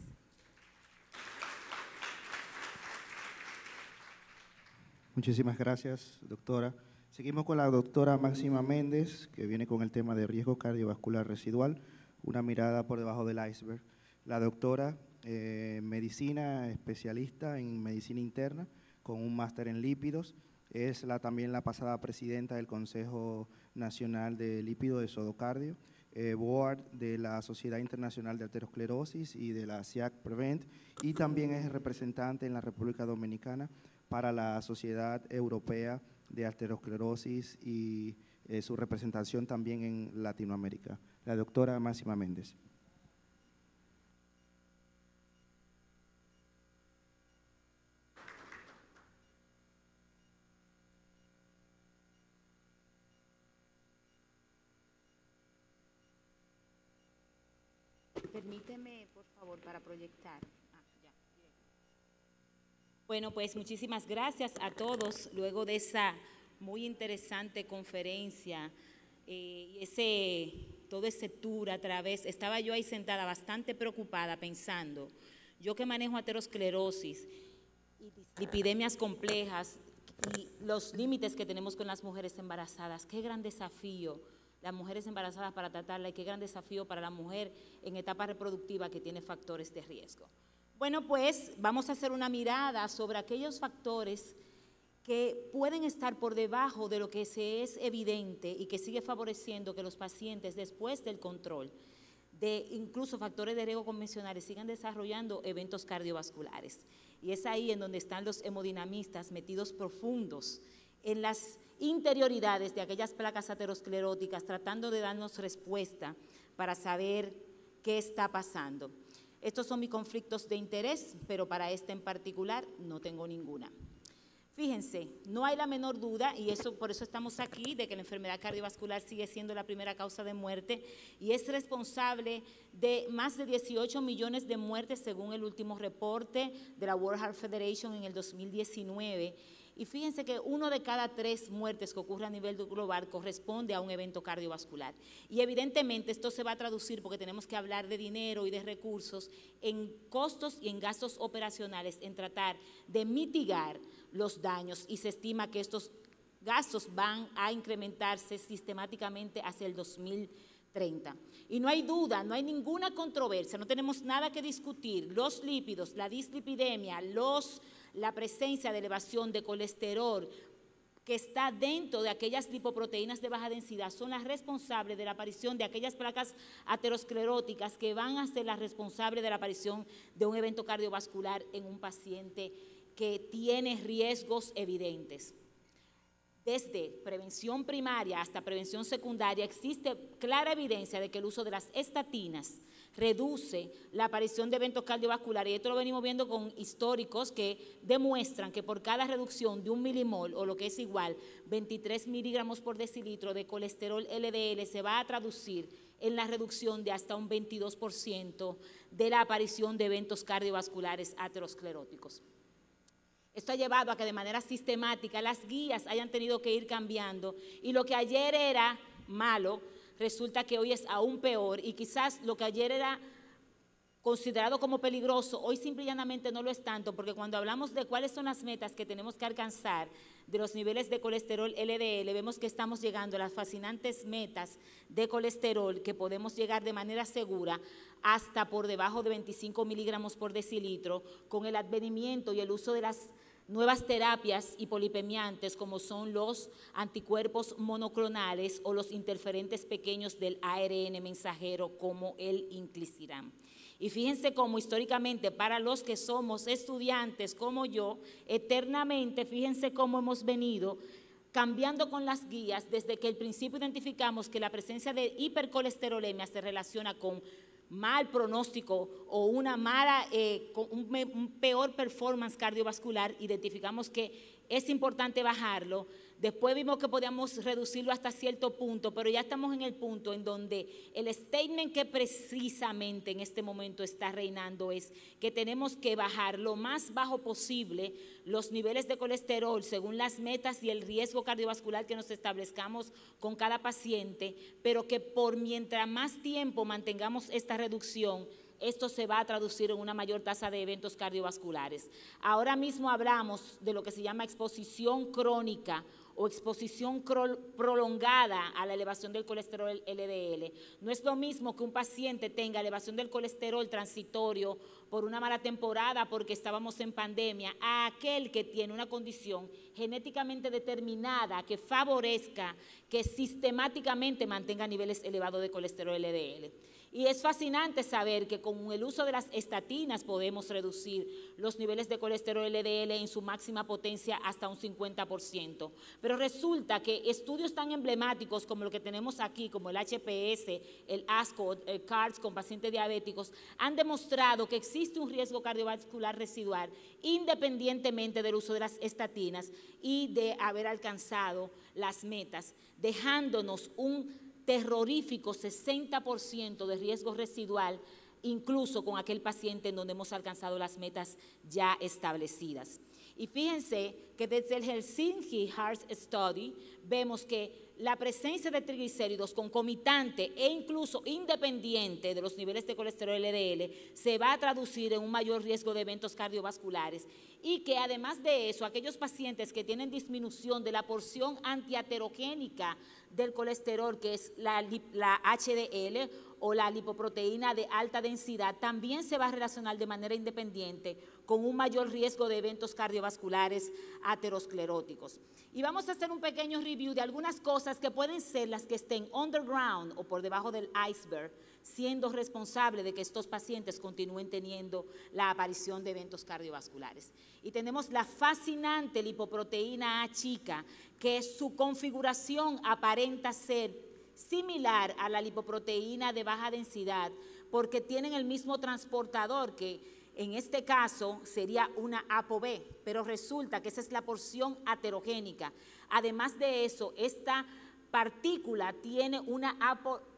Muchísimas gracias, doctora. Seguimos con la doctora Máxima Méndez, que viene con el tema de riesgo cardiovascular residual, una mirada por debajo del iceberg. La doctora, medicina, especialista en medicina interna, con un máster en lípidos, es también la pasada presidenta del Consejo Nacional de Lípido de Sodocardio, board de la Sociedad Internacional de Aterosclerosis y de la SIAC Prevent, y también es representante en la República Dominicana para la Sociedad Europea de Aterosclerosis y su representación también en Latinoamérica. La doctora Máxima Méndez. Permíteme, por favor, para proyectar. Bueno, pues muchísimas gracias a todos luego de esa muy interesante conferencia todo ese tour a través. Estaba yo ahí sentada bastante preocupada pensando, yo que manejo aterosclerosis y lipidemias complejas y los límites que tenemos con las mujeres embarazadas, qué gran desafío las mujeres embarazadas para tratarla y qué gran desafío para la mujer en etapa reproductiva que tiene factores de riesgo. Bueno, pues vamos a hacer una mirada sobre aquellos factores que pueden estar por debajo de lo que se es evidente y que sigue favoreciendo que los pacientes después del control de incluso factores de riesgo convencionales sigan desarrollando eventos cardiovasculares. Y es ahí en donde están los hemodinamistas metidos profundos en las interioridades de aquellas placas ateroscleróticas, tratando de darnos respuesta para saber qué está pasando. Estos son mis conflictos de interés, pero para este en particular no tengo ninguna. Fíjense, no hay la menor duda, y por eso estamos aquí, de que la enfermedad cardiovascular sigue siendo la primera causa de muerte y es responsable de más de 18 millones de muertes según el último reporte de la World Heart Federation en el 2019. Y fíjense que 1 de cada 3 muertes que ocurre a nivel global corresponde a un evento cardiovascular. Y evidentemente esto se va a traducir, porque tenemos que hablar de dinero y de recursos, en costos y en gastos operacionales, en tratar de mitigar los daños, y se estima que estos gastos van a incrementarse sistemáticamente hacia el 2030. Y no hay duda, no hay ninguna controversia, no tenemos nada que discutir. Los lípidos, la dislipidemia, la presencia de elevación de colesterol que está dentro de aquellas lipoproteínas de baja densidad son las responsables de la aparición de aquellas placas ateroscleróticas que van a ser las responsables de la aparición de un evento cardiovascular en un paciente que tiene riesgos evidentes. Desde prevención primaria hasta prevención secundaria existe clara evidencia de que el uso de las estatinas reduce la aparición de eventos cardiovasculares, y esto lo venimos viendo con históricos que demuestran que por cada reducción de 1 milimol, o lo que es igual, 23 miligramos por decilitro de colesterol LDL, se va a traducir en la reducción de hasta un 22% de la aparición de eventos cardiovasculares ateroscleróticos. Esto ha llevado a que de manera sistemática las guías hayan tenido que ir cambiando, y lo que ayer era malo resulta que hoy es aún peor, y quizás lo que ayer era considerado como peligroso, hoy simple y llanamente no lo es tanto, porque cuando hablamos de cuáles son las metas que tenemos que alcanzar de los niveles de colesterol LDL, vemos que estamos llegando a las fascinantes metas de colesterol, que podemos llegar de manera segura hasta por debajo de 25 miligramos por decilitro, con el advenimiento y el uso de las nuevas terapias hipolipemiantes, como son los anticuerpos monoclonales o los interferentes pequeños del ARN mensajero, como el inclisiran. Y fíjense cómo históricamente, para los que somos estudiantes como yo, eternamente, fíjense cómo hemos venido cambiando con las guías desde que al principio identificamos que la presencia de hipercolesterolemia se relaciona con mal pronóstico o una mala, un peor performance cardiovascular. Identificamos que es importante bajarlo. Después vimos que podíamos reducirlo hasta cierto punto, pero ya estamos en el punto en donde el statement que precisamente en este momento está reinando es que tenemos que bajar lo más bajo posible los niveles de colesterol según las metas y el riesgo cardiovascular que nos establezcamos con cada paciente, pero que por mientras más tiempo mantengamos esta reducción, esto se va a traducir en una mayor tasa de eventos cardiovasculares. Ahora mismo hablamos de lo que se llama exposición crónica o exposición prolongada a la elevación del colesterol LDL. No es lo mismo que un paciente tenga elevación del colesterol transitorio por una mala temporada porque estábamos en pandemia, a aquel que tiene una condición genéticamente determinada que favorezca que sistemáticamente mantenga niveles elevados de colesterol LDL. Y es fascinante saber que con el uso de las estatinas podemos reducir los niveles de colesterol LDL en su máxima potencia hasta un 50%. Pero resulta que estudios tan emblemáticos como lo que tenemos aquí, como el HPS, el ASCO, el CARDS con pacientes diabéticos, han demostrado que existe un riesgo cardiovascular residual independientemente del uso de las estatinas y de haber alcanzado las metas, dejándonos un terrorífico 60% de riesgo residual, incluso con aquel paciente en donde hemos alcanzado las metas ya establecidas. Y fíjense que desde el Helsinki Heart Study vemos que la presencia de triglicéridos concomitante e incluso independiente de los niveles de colesterol LDL se va a traducir en un mayor riesgo de eventos cardiovasculares, y que además de eso, aquellos pacientes que tienen disminución de la porción antiaterogénica del colesterol, que es la HDL o la lipoproteína de alta densidad, también se va a relacionar de manera independiente con un mayor riesgo de eventos cardiovasculares ateroscleróticos. Y vamos a hacer un pequeño review de algunas cosas que pueden ser las que estén underground o por debajo del iceberg, siendo responsable de que estos pacientes continúen teniendo la aparición de eventos cardiovasculares. Y tenemos la fascinante lipoproteína A chica, que su configuración aparenta ser similar a la lipoproteína de baja densidad, porque tienen el mismo transportador, que en este caso sería una ApoB, pero resulta que esa es la porción aterogénica. Además de eso, esta partícula tiene una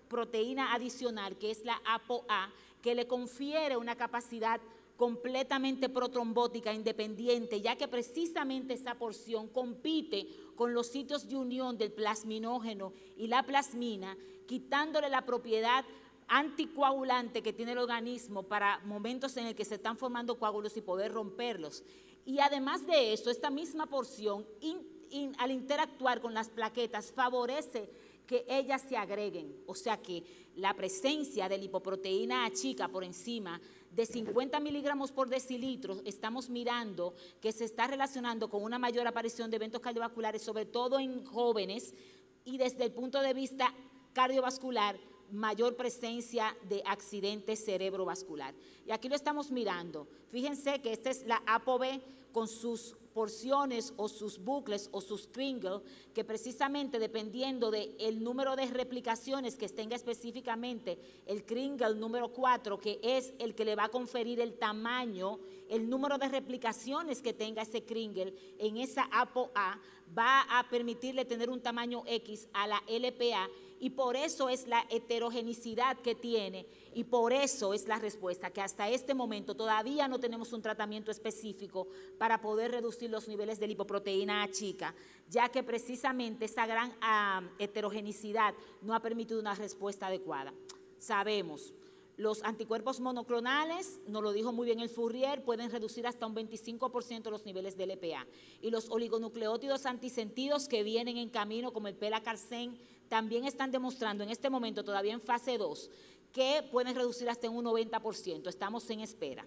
proteína adicional, que es la ApoA, que le confiere una capacidad completamente protrombótica independiente, ya que precisamente esa porción compite con los sitios de unión del plasminógeno y la plasmina, quitándole la propiedad anticoagulante que tiene el organismo para momentos en el que se están formando coágulos y poder romperlos. Y además de eso, esta misma porción, al interactuar con las plaquetas, favorece que ellas se agreguen, o sea que la presencia de lipoproteína A chica por encima de 50 miligramos por decilitro, estamos mirando que se está relacionando con una mayor aparición de eventos cardiovasculares, sobre todo en jóvenes, y desde el punto de vista cardiovascular, mayor presencia de accidentes cerebrovascular. Y aquí lo estamos mirando. Fíjense que esta es la ApoB con sus porciones o sus bucles o sus kringle, que precisamente dependiendo del número de replicaciones que tenga específicamente el kringle número 4, que es el que le va a conferir el tamaño, el número de replicaciones que tenga ese kringle en esa ApoA, va a permitirle tener un tamaño X a la LPA, y por eso es la heterogenicidad que tiene, y por eso es la respuesta, que hasta este momento todavía no tenemos un tratamiento específico para poder reducir los niveles de lipoproteína A chica, ya que precisamente esa gran heterogenicidad no ha permitido una respuesta adecuada. Sabemos, los anticuerpos monoclonales, nos lo dijo muy bien el Fourier, pueden reducir hasta un 25% los niveles de LPA. Y los oligonucleótidos antisentidos que vienen en camino, como el pelacarsen, también están demostrando en este momento, todavía en fase 2, que pueden reducir hasta un 90%. Estamos en espera.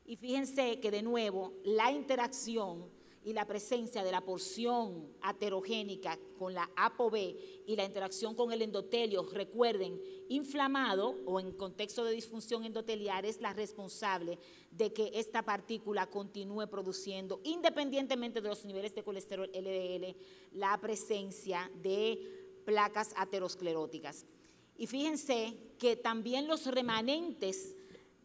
Y fíjense que de nuevo, la interacción y la presencia de la porción aterogénica con la ApoB y la interacción con el endotelio, recuerden, inflamado o en contexto de disfunción endoteliar, es la responsable de que esta partícula continúe produciendo, independientemente de los niveles de colesterol LDL, la presencia de placas ateroscleróticas. Y fíjense que también los remanentes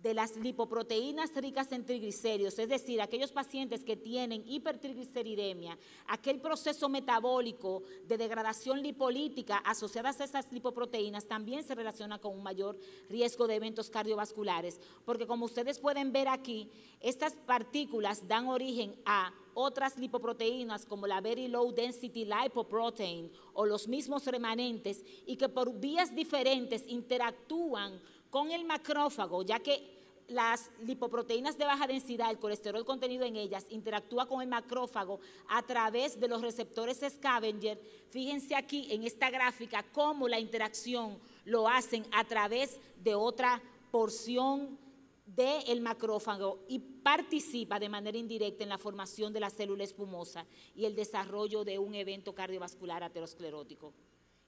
de las lipoproteínas ricas en triglicéridos, es decir, aquellos pacientes que tienen hipertrigliceridemia, aquel proceso metabólico de degradación lipolítica asociadas a esas lipoproteínas, también se relaciona con un mayor riesgo de eventos cardiovasculares, porque como ustedes pueden ver aquí, estas partículas dan origen a otras lipoproteínas como la Very Low Density Lipoprotein o los mismos remanentes, y que por vías diferentes interactúan con el macrófago, ya que las lipoproteínas de baja densidad, el colesterol contenido en ellas, interactúa con el macrófago a través de los receptores scavenger. Fíjense aquí en esta gráfica cómo la interacción lo hacen a través de otra porción del macrófago y participa de manera indirecta en la formación de la célula espumosa y el desarrollo de un evento cardiovascular aterosclerótico.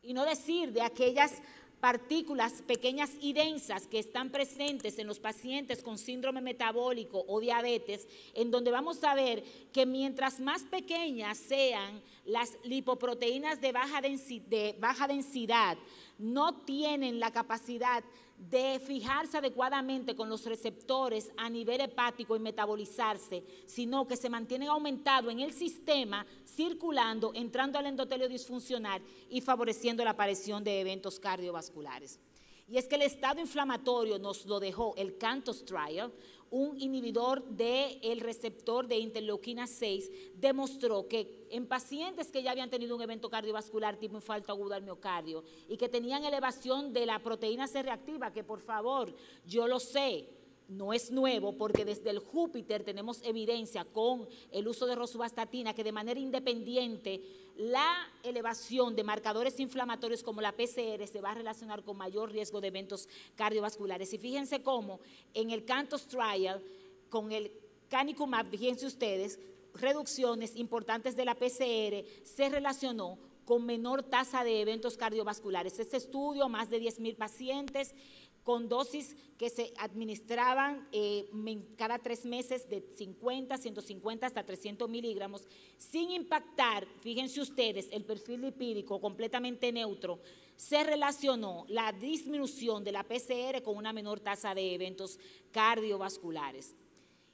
Y no decir de aquellas partículas pequeñas y densas que están presentes en los pacientes con síndrome metabólico o diabetes, en donde vamos a ver que mientras más pequeñas sean las lipoproteínas de baja densidad, no tienen la capacidad de fijarse adecuadamente con los receptores a nivel hepático y metabolizarse, sino que se mantienen aumentados en el sistema, circulando, entrando al endotelio disfuncional y favoreciendo la aparición de eventos cardiovasculares. Y es que el estado inflamatorio nos lo dejó el CANTOS Trial, un inhibidor del receptor de interleuquina 6, demostró que en pacientes que ya habían tenido un evento cardiovascular tipo infarto agudo al miocardio y que tenían elevación de la proteína C reactiva, que por favor, yo lo sé, no es nuevo porque desde el Júpiter tenemos evidencia con el uso de rosuvastatina que de manera independiente la elevación de marcadores inflamatorios como la PCR se va a relacionar con mayor riesgo de eventos cardiovasculares. Y fíjense cómo en el CANTOS Trial, con el Canicumab, fíjense ustedes, reducciones importantes de la PCR se relacionó con menor tasa de eventos cardiovasculares. Este estudio, más de 10,000 pacientes, con dosis que se administraban cada 3 meses de 50, 150 hasta 300 miligramos, sin impactar, fíjense ustedes, el perfil lipídico completamente neutro, se relacionó la disminución de la PCR con una menor tasa de eventos cardiovasculares.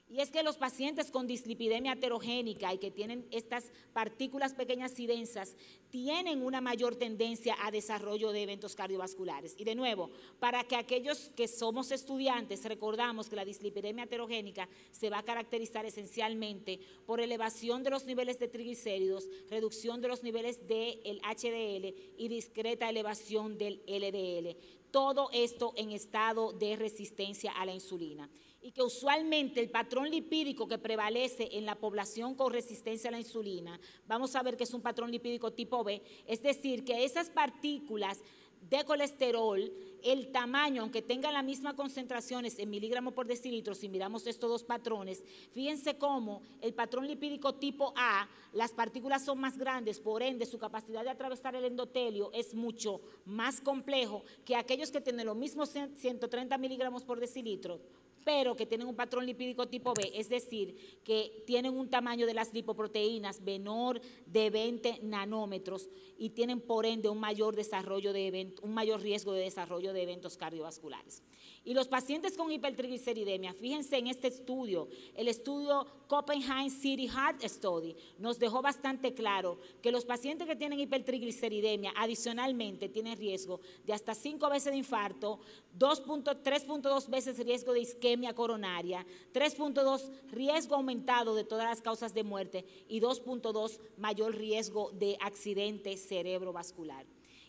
Y es que los pacientes con dislipidemia aterogénica y que tienen estas partículas pequeñas y densas tienen una mayor tendencia a desarrollo de eventos cardiovasculares. Y de nuevo, para que aquellos que somos estudiantes recordamos que la dislipidemia aterogénica se va a caracterizar esencialmente por elevación de los niveles de triglicéridos, reducción de los niveles del HDL y discreta elevación del LDL. Todo esto en estado de resistencia a la insulina. Y que usualmente el patrón lipídico que prevalece en la población con resistencia a la insulina, vamos a ver que es un patrón lipídico tipo B, es decir, que esas partículas de colesterol, el tamaño, aunque tengan las mismas concentraciones en miligramos por decilitro, si miramos estos dos patrones, fíjense cómo el patrón lipídico tipo A, las partículas son más grandes, por ende su capacidad de atravesar el endotelio es mucho más complejo que aquellos que tienen los mismos 130 miligramos por decilitro, pero que tienen un patrón lipídico tipo B, es decir, que tienen un tamaño de las lipoproteínas menor de 20 nanómetros y tienen por ende un mayor riesgo de desarrollo de eventos cardiovasculares. Y los pacientes con hipertrigliceridemia, fíjense en este estudio, el estudio Copenhagen City Heart Study, nos dejó bastante claro que los pacientes que tienen hipertrigliceridemia adicionalmente tienen riesgo de hasta 5 veces de infarto, 3.2 veces riesgo de isquemia coronaria, 3.2 riesgo aumentado de todas las causas de muerte y 2.2 mayor riesgo de accidente cerebrovascular.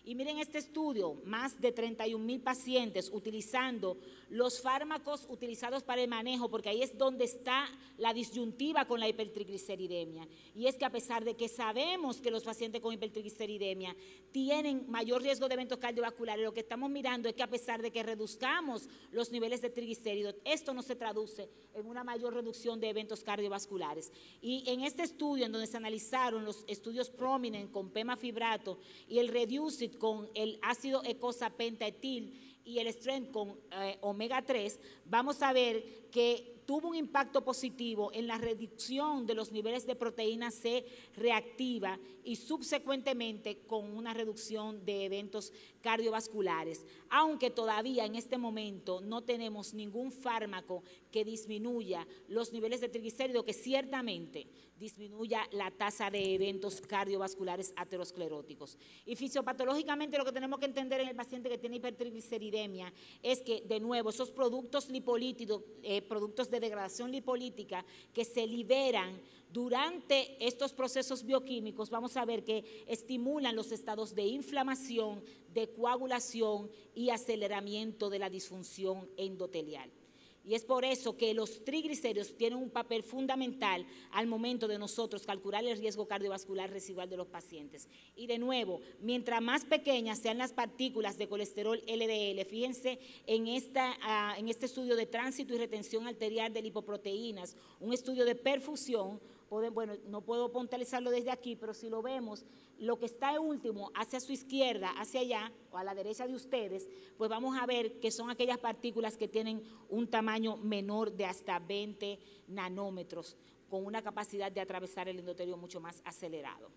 Y miren este estudio, más de 31,000 pacientes utilizando los fármacos utilizados para el manejo, porque ahí es donde está la disyuntiva con la hipertrigliceridemia. Y es que a pesar de que sabemos que los pacientes con hipertrigliceridemia tienen mayor riesgo de eventos cardiovasculares, lo que estamos mirando es que a pesar de que reduzcamos los niveles de triglicéridos, esto no se traduce en una mayor reducción de eventos cardiovasculares. Y en este estudio, en donde se analizaron los estudios Prominent con pemafibrato y el Reducit con el ácido eicosapentaetil y el Strength con omega 3, vamos a ver que tuvo un impacto positivo en la reducción de los niveles de proteína C reactiva y subsecuentemente con una reducción de eventos cardiovasculares, aunque todavía en este momento no tenemos ningún fármaco que disminuya los niveles de triglicéridos, que ciertamente disminuya la tasa de eventos cardiovasculares ateroscleróticos. Y fisiopatológicamente lo que tenemos que entender en el paciente que tiene hipertrigliceridemia es que, de nuevo, esos productos lipolíticos, productos de degradación lipolítica que se liberan durante estos procesos bioquímicos, vamos a ver que estimulan los estados de inflamación, de coagulación y aceleramiento de la disfunción endotelial. Y es por eso que los triglicéridos tienen un papel fundamental al momento de nosotros calcular el riesgo cardiovascular residual de los pacientes. Y de nuevo, mientras más pequeñas sean las partículas de colesterol LDL, fíjense en este estudio de tránsito y retención arterial de lipoproteínas, un estudio de perfusión. Bueno, no puedo puntualizarlo desde aquí, pero si lo vemos, lo que está último hacia su izquierda, hacia allá, o a la derecha de ustedes, pues vamos a ver que son aquellas partículas que tienen un tamaño menor de hasta 20 nanómetros, con una capacidad de atravesar el endotelio mucho más acelerado.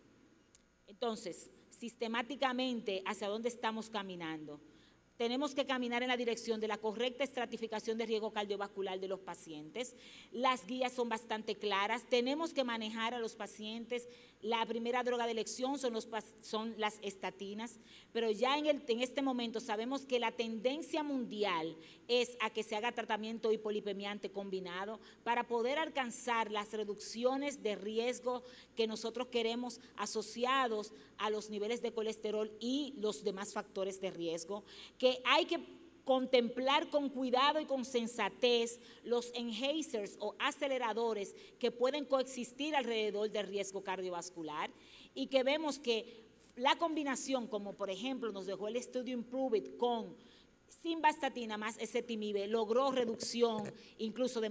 Entonces, sistemáticamente, ¿hacia dónde estamos caminando? tenemos que caminar en la dirección de la correcta estratificación de riesgo cardiovascular de los pacientes. Las guías son bastante claras. Tenemos que manejar a los pacientes. La primera droga de elección son las estatinas, pero ya en este momento sabemos que la tendencia mundial es a que se haga tratamiento hipolipemiante combinado para poder alcanzar las reducciones de riesgo que nosotros queremos asociados a los niveles de colesterol y los demás factores de riesgo, que hay que contemplar con cuidado y con sensatez los enhancers o aceleradores que pueden coexistir alrededor del riesgo cardiovascular, y que vemos que la combinación, como por ejemplo nos dejó el estudio Improve It con simvastatina más ezetimibe, logró reducción incluso de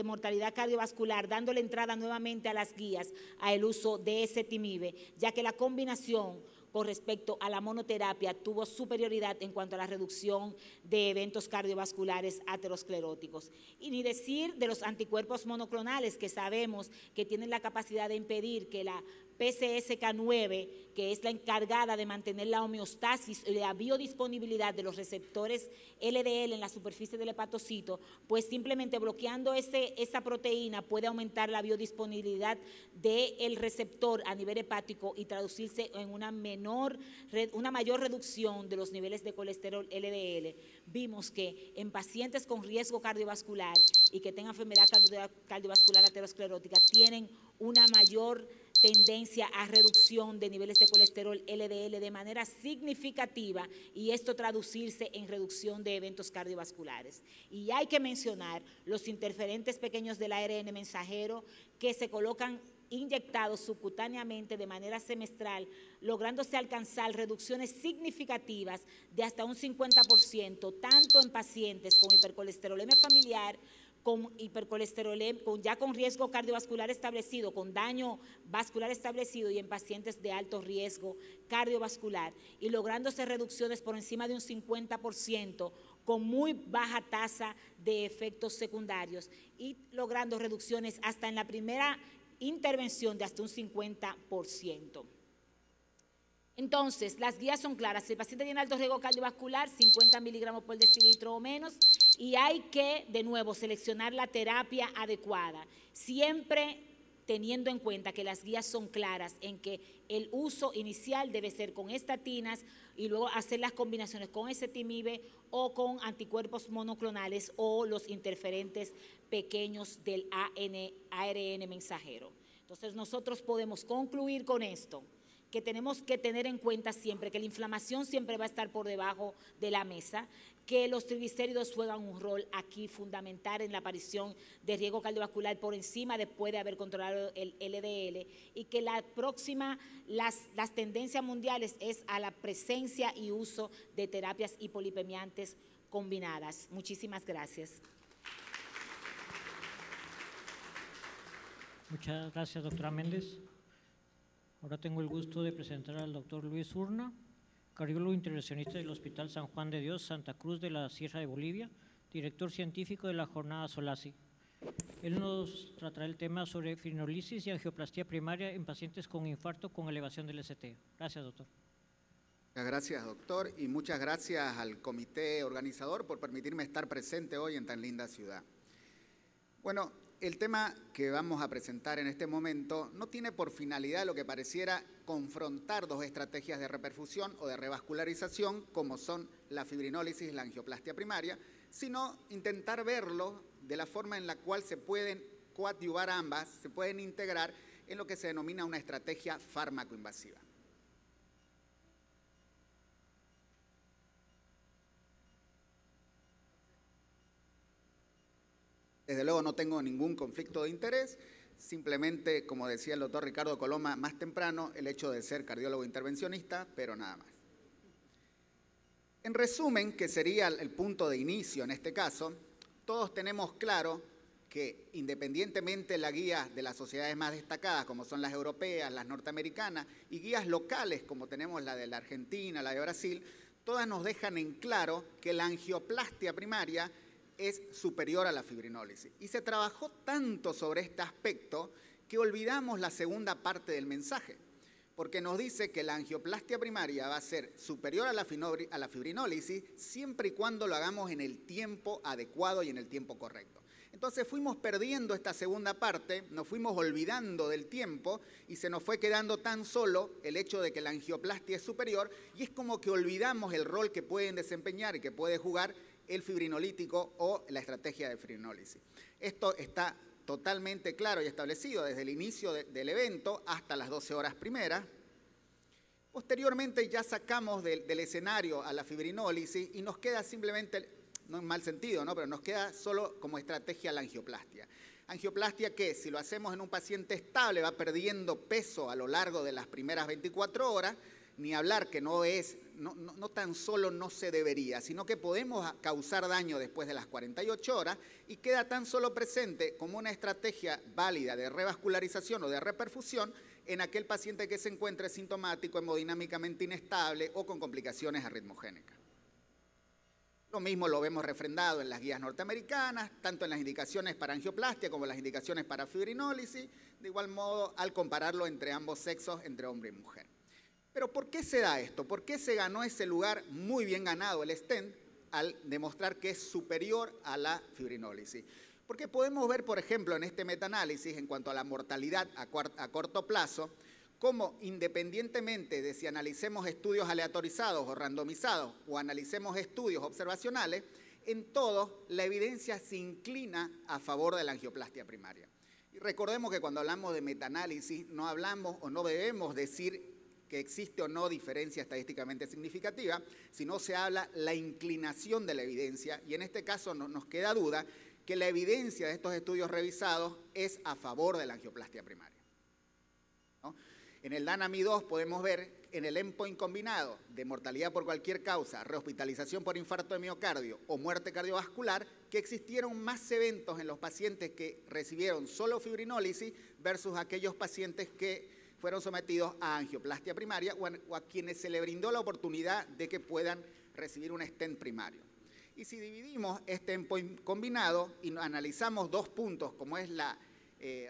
mortalidad cardiovascular, dándole entrada nuevamente a las guías al uso de ezetimibe, ya que la combinación con respecto a la monoterapia tuvo superioridad en cuanto a la reducción de eventos cardiovasculares ateroscleróticos. Y ni decir de los anticuerpos monoclonales, que sabemos que tienen la capacidad de impedir que la PCSK9, que es la encargada de mantener la homeostasis y la biodisponibilidad de los receptores LDL en la superficie del hepatocito, pues simplemente bloqueando esa proteína puede aumentar la biodisponibilidad del receptor a nivel hepático y traducirse en una mayor reducción de los niveles de colesterol LDL. Vimos que en pacientes con riesgo cardiovascular y que tengan enfermedad cardiovascular aterosclerótica tienen una mayor tendencia a reducción de niveles de colesterol LDL de manera significativa, y esto traducirse en reducción de eventos cardiovasculares. Y hay que mencionar los interferentes pequeños del ARN mensajero que se colocan inyectados subcutáneamente de manera semestral, lográndose alcanzar reducciones significativas de hasta un 50%, tanto en pacientes con hipercolesterolemia familiar, con hipercolesterolemia, con riesgo cardiovascular establecido, con daño vascular establecido, y en pacientes de alto riesgo cardiovascular, y lográndose reducciones por encima de un 50%, con muy baja tasa de efectos secundarios, y logrando reducciones hasta en la primera intervención de hasta un 50%. Entonces, las guías son claras. Si el paciente tiene alto riesgo cardiovascular, 50 miligramos por decilitro o menos, y hay que, de nuevo, seleccionar la terapia adecuada, siempre teniendo en cuenta que las guías son claras en que el uso inicial debe ser con estatinas y luego hacer las combinaciones con ezetimibe o con anticuerpos monoclonales o los interferentes pequeños del ARN mensajero. Entonces, nosotros podemos concluir con esto, que tenemos que tener en cuenta siempre que la inflamación siempre va a estar por debajo de la mesa, que los triglicéridos juegan un rol aquí fundamental en la aparición de riesgo cardiovascular por encima después de haber controlado el LDL, y que las tendencias mundiales es a la presencia y uso de terapias hipolipemiantes combinadas. Muchísimas gracias. Muchas gracias, doctora Méndez. Ahora tengo el gusto de presentar al doctor Luis Urna, cardiólogo intervencionista del Hospital San Juan de Dios, Santa Cruz de la Sierra de Bolivia, director científico de la jornada SOLASI. Él nos tratará el tema sobre fibrinólisis y angioplastia primaria en pacientes con infarto con elevación del ST. Gracias, doctor. Muchas gracias, doctor, y muchas gracias al comité organizador por permitirme estar presente hoy en tan linda ciudad. Bueno, el tema que vamos a presentar en este momento no tiene por finalidad lo que pareciera confrontar dos estrategias de reperfusión o de revascularización, como son la fibrinólisis y la angioplastia primaria, sino intentar verlo de la forma en la cual se pueden coadyuvar ambas, se pueden integrar en lo que se denomina una estrategia fármaco-invasiva. Desde luego no tengo ningún conflicto de interés, simplemente, como decía el doctor Ricardo Coloma más temprano, el hecho de ser cardiólogo intervencionista, pero nada más. En resumen, que sería el punto de inicio en este caso, todos tenemos claro que independientemente de la guía de las sociedades más destacadas, como son las europeas, las norteamericanas, y guías locales, como tenemos la de la Argentina, la de Brasil, todas nos dejan en claro que la angioplastia primaria es superior a la fibrinólisis. Y se trabajó tanto sobre este aspecto que olvidamos la segunda parte del mensaje. porque nos dice que la angioplastia primaria va a ser superior a la fibrinólisis siempre y cuando lo hagamos en el tiempo adecuado y en el tiempo correcto. Entonces fuimos perdiendo esta segunda parte, nos fuimos olvidando del tiempo y se nos fue quedando tan solo el hecho de que la angioplastia es superior, y es como que olvidamos el rol que pueden desempeñar y que puede jugar el fibrinolítico o la estrategia de fibrinólisis. Esto está totalmente claro y establecido desde el inicio del evento hasta las 12 horas primeras. Posteriormente ya sacamos del escenario a la fibrinólisis y nos queda simplemente, no en mal sentido, ¿no?, pero nos queda solo como estrategia la angioplastia. Angioplastia que, si lo hacemos en un paciente estable, va perdiendo peso a lo largo de las primeras 24 horas, ni hablar que no tan solo no se debería, sino que podemos causar daño después de las 48 horas y queda tan solo presente como una estrategia válida de revascularización o de reperfusión en aquel paciente que se encuentre sintomático, hemodinámicamente inestable o con complicaciones arritmogénicas. Lo mismo lo vemos refrendado en las guías norteamericanas, tanto en las indicaciones para angioplastia como en las indicaciones para fibrinólisis, de igual modo al compararlo entre ambos sexos, entre hombre y mujer. Pero ¿por qué se da esto? ¿Por qué se ganó ese lugar muy bien ganado el stent al demostrar que es superior a la fibrinólisis? Porque podemos ver, por ejemplo, en este metaanálisis, en cuanto a la mortalidad a corto plazo, cómo independientemente de si analicemos estudios aleatorizados o randomizados o analicemos estudios observacionales, en todos la evidencia se inclina a favor de la angioplastia primaria. Y recordemos que cuando hablamos de metaanálisis no hablamos o no debemos decir que existe o no diferencia estadísticamente significativa, sino se habla la inclinación de la evidencia, y en este caso no nos queda duda que la evidencia de estos estudios revisados es a favor de la angioplastia primaria, ¿no? En el DANAMI-2 podemos ver en el endpoint combinado de mortalidad por cualquier causa, rehospitalización por infarto de miocardio o muerte cardiovascular, que existieron más eventos en los pacientes que recibieron solo fibrinólisis versus aquellos pacientes que fueron sometidos a angioplastia primaria o a quienes se le brindó la oportunidad de que puedan recibir un stent primario. Y si dividimos este endpoint combinado y analizamos dos puntos, como es la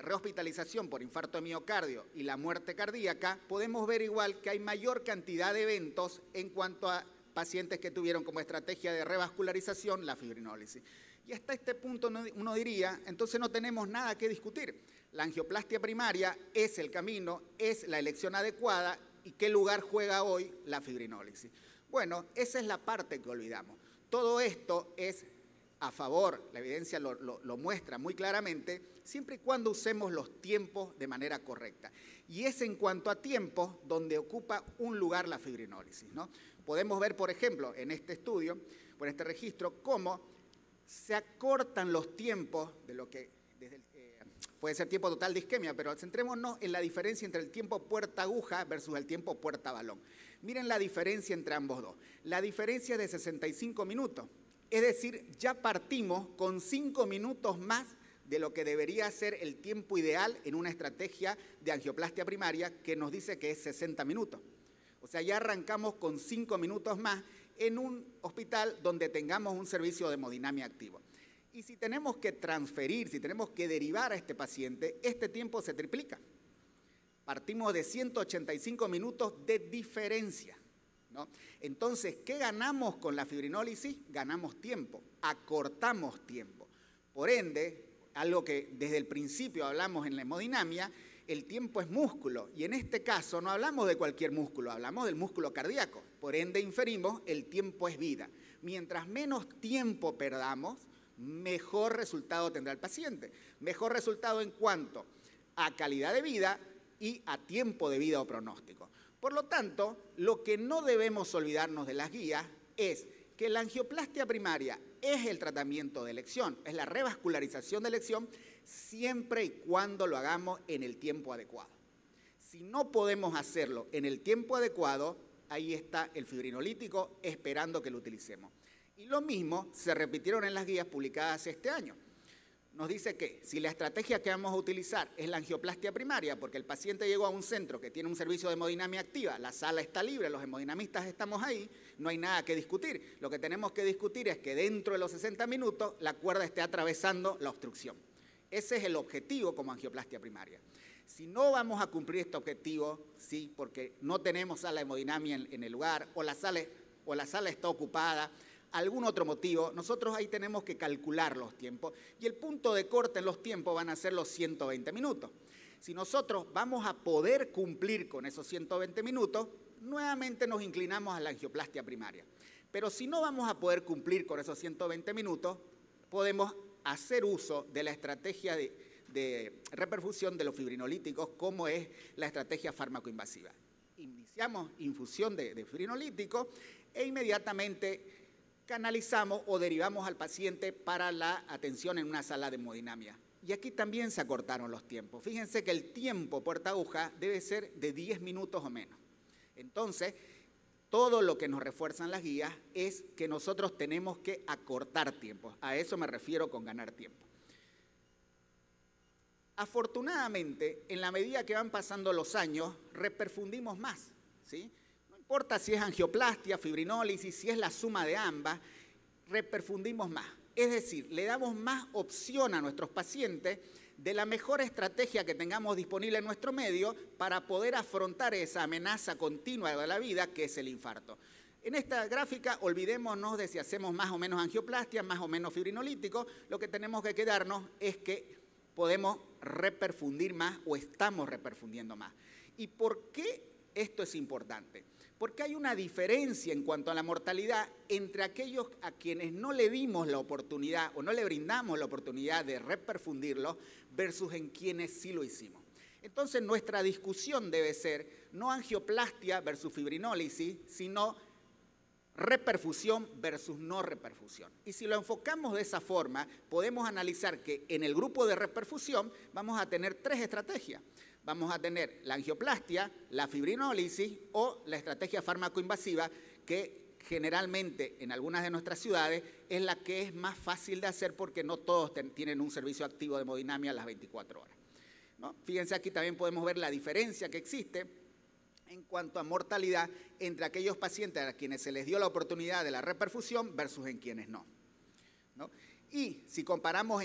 rehospitalización por infarto de miocardio y la muerte cardíaca, podemos ver igual que hay mayor cantidad de eventos en cuanto a pacientes que tuvieron como estrategia de revascularización la fibrinólisis. Y hasta este punto uno diría, entonces no tenemos nada que discutir. La angioplastia primaria es el camino, es la elección adecuada, y ¿qué lugar juega hoy la fibrinólisis? Bueno, esa es la parte que olvidamos. Todo esto es a favor, la evidencia lo muestra muy claramente, siempre y cuando usemos los tiempos de manera correcta. Y es en cuanto a tiempos donde ocupa un lugar la fibrinólisis, ¿no? Podemos ver, por ejemplo, en este estudio, por este registro, cómo se acortan los tiempos de lo que puede ser tiempo total de isquemia, pero centrémonos en la diferencia entre el tiempo puerta-aguja versus el tiempo puerta-balón. Miren la diferencia entre ambos dos. La diferencia es de 65 minutos. Es decir, ya partimos con 5 minutos más de lo que debería ser el tiempo ideal en una estrategia de angioplastia primaria que nos dice que es 60 minutos. O sea, ya arrancamos con 5 minutos más en un hospital donde tengamos un servicio de hemodinamia activo. Y si tenemos que transferir, si tenemos que derivar a este paciente, este tiempo se triplica. Partimos de 185 minutos de diferencia, ¿no? Entonces, ¿qué ganamos con la fibrinólisis? Ganamos tiempo, acortamos tiempo. Por ende, algo que desde el principio hablamos en la hemodinamia, el tiempo es músculo, y en este caso no hablamos de cualquier músculo, hablamos del músculo cardíaco. Por ende, inferimos el tiempo es vida. Mientras menos tiempo perdamos, mejor resultado tendrá el paciente. Mejor resultado en cuanto a calidad de vida y a tiempo de vida o pronóstico. Por lo tanto, lo que no debemos olvidarnos de las guías es que la angioplastia primaria es el tratamiento de elección, es la revascularización de elección, siempre y cuando lo hagamos en el tiempo adecuado. Si no podemos hacerlo en el tiempo adecuado, ahí está el fibrinolítico esperando que lo utilicemos. Y lo mismo se repitieron en las guías publicadas este año. Nos dice que si la estrategia que vamos a utilizar es la angioplastia primaria, porque el paciente llegó a un centro que tiene un servicio de hemodinamia activa, la sala está libre, los hemodinamistas estamos ahí, no hay nada que discutir. Lo que tenemos que discutir es que dentro de los 60 minutos la cuerda esté atravesando la obstrucción. Ese es el objetivo como angioplastia primaria. Si no vamos a cumplir este objetivo, sí, porque no tenemos sala de hemodinamia en el lugar o la sala está ocupada, algún otro motivo, nosotros ahí tenemos que calcular los tiempos y el punto de corte en los tiempos van a ser los 120 minutos. Si nosotros vamos a poder cumplir con esos 120 minutos, nuevamente nos inclinamos a la angioplastia primaria. Pero si no vamos a poder cumplir con esos 120 minutos, podemos hacer uso de la estrategia de reperfusión de los fibrinolíticos, como es la estrategia fármaco-invasiva. Iniciamos infusión de fibrinolítico e inmediatamente canalizamos o derivamos al paciente para la atención en una sala de hemodinamia. Y aquí también se acortaron los tiempos. Fíjense que el tiempo puerta aguja debe ser de 10 minutos o menos. Entonces, todo lo que nos refuerzan las guías es que nosotros tenemos que acortar tiempos. A eso me refiero con ganar tiempo. Afortunadamente, en la medida que van pasando los años, reperfundimos más, ¿sí? No importa si es angioplastia, fibrinólisis, si es la suma de ambas, reperfundimos más. Es decir, le damos más opción a nuestros pacientes de la mejor estrategia que tengamos disponible en nuestro medio para poder afrontar esa amenaza continua de la vida que es el infarto. En esta gráfica, olvidémonos de si hacemos más o menos angioplastia, más o menos fibrinolítico, lo que tenemos que quedarnos es que podemos reperfundir más o estamos reperfundiendo más. ¿Y por qué esto es importante? Porque hay una diferencia en cuanto a la mortalidad entre aquellos a quienes no le dimos la oportunidad o no le brindamos la oportunidad de reperfundirlo versus en quienes sí lo hicimos. Entonces nuestra discusión debe ser no angioplastia versus fibrinólisis, sino reperfusión versus no reperfusión. Y si lo enfocamos de esa forma, podemos analizar que en el grupo de reperfusión vamos a tener 3 estrategias. Vamos a tener la angioplastia, la fibrinólisis o la estrategia fármaco-invasiva, que generalmente en algunas de nuestras ciudades es la que es más fácil de hacer porque no todos tienen un servicio activo de hemodinamia a las 24 horas, ¿no? Fíjense, aquí también podemos ver la diferencia que existe en cuanto a mortalidad entre aquellos pacientes a quienes se les dio la oportunidad de la reperfusión versus en quienes no, ¿no? Y si comparamos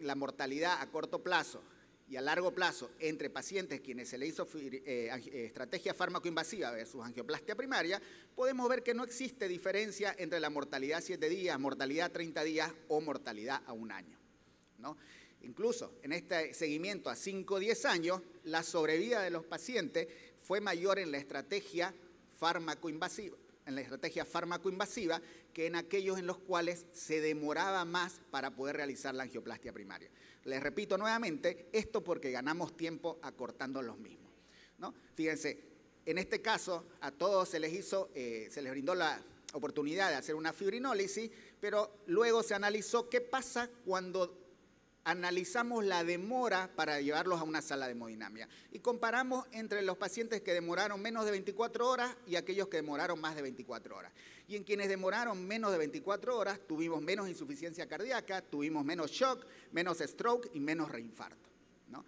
la mortalidad a corto plazo y a largo plazo entre pacientes quienes se le hizo estrategia fármaco-invasiva versus angioplastia primaria, podemos ver que no existe diferencia entre la mortalidad a 7 días, mortalidad a 30 días o mortalidad a 1 año, ¿no? Incluso en este seguimiento a 5 o 10 años, la sobrevida de los pacientes fue mayor en la estrategia fármaco-invasiva, que en aquellos en los cuales se demoraba más para poder realizar la angioplastia primaria. Les repito nuevamente, esto porque ganamos tiempo acortando los mismos, ¿no? Fíjense, en este caso a todos se les brindó la oportunidad de hacer una fibrinólisis, pero luego se analizó qué pasa cuando analizamos la demora para llevarlos a una sala de hemodinamia y comparamos entre los pacientes que demoraron menos de 24 horas y aquellos que demoraron más de 24 horas. Y en quienes demoraron menos de 24 horas tuvimos menos insuficiencia cardíaca, tuvimos menos shock, menos stroke y menos reinfarto, ¿no?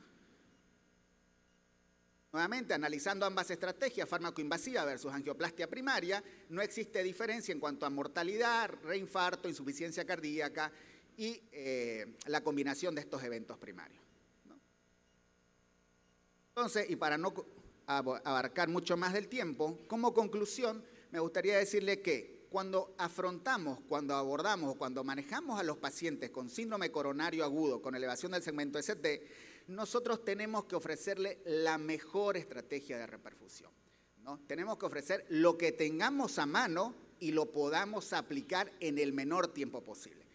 Nuevamente, analizando ambas estrategias, fármaco-invasiva versus angioplastia primaria, no existe diferencia en cuanto a mortalidad, reinfarto, insuficiencia cardíaca y la combinación de estos eventos primarios, ¿no? Entonces, y para no abarcar mucho más del tiempo, como conclusión, me gustaría decirle que cuando afrontamos, cuando abordamos o cuando manejamos a los pacientes con síndrome coronario agudo, con elevación del segmento ST, nosotros tenemos que ofrecerle la mejor estrategia de reperfusión, ¿no? Tenemos que ofrecer lo que tengamos a mano y lo podamos aplicar en el menor tiempo posible.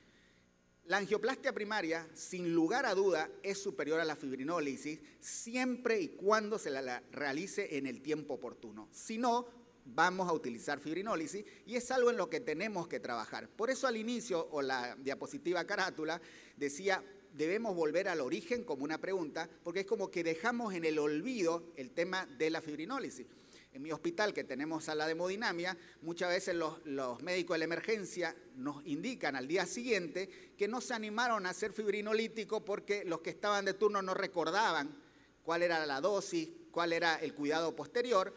La angioplastia primaria, sin lugar a duda, es superior a la fibrinólisis siempre y cuando se la realice en el tiempo oportuno. Si no, vamos a utilizar fibrinólisis y es algo en lo que tenemos que trabajar. Por eso al inicio, o la diapositiva carátula, decía, debemos volver al origen como una pregunta, porque es como que dejamos en el olvido el tema de la fibrinólisis. En mi hospital, que tenemos sala de hemodinamia, muchas veces los médicos de la emergencia nos indican al día siguiente que no se animaron a hacer fibrinolítico porque los que estaban de turno no recordaban cuál era la dosis, cuál era el cuidado posterior,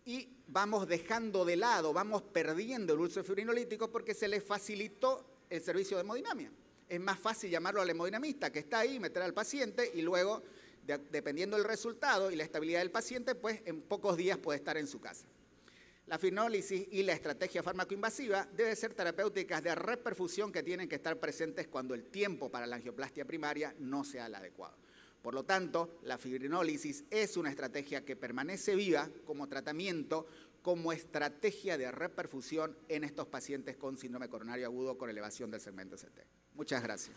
y vamos dejando de lado, vamos perdiendo el uso de fibrinolítico porque se les facilitó el servicio de hemodinamia. Es más fácil llamarlo al hemodinamista que está ahí, meter al paciente y luego dependiendo del resultado y la estabilidad del paciente, pues en pocos días puede estar en su casa. La fibrinólisis y la estrategia fármaco-invasiva deben ser terapéuticas de reperfusión que tienen que estar presentes cuando el tiempo para la angioplastia primaria no sea el adecuado. Por lo tanto, la fibrinólisis es una estrategia que permanece viva como tratamiento, como estrategia de reperfusión en estos pacientes con síndrome coronario agudo con elevación del segmento ST. Muchas gracias.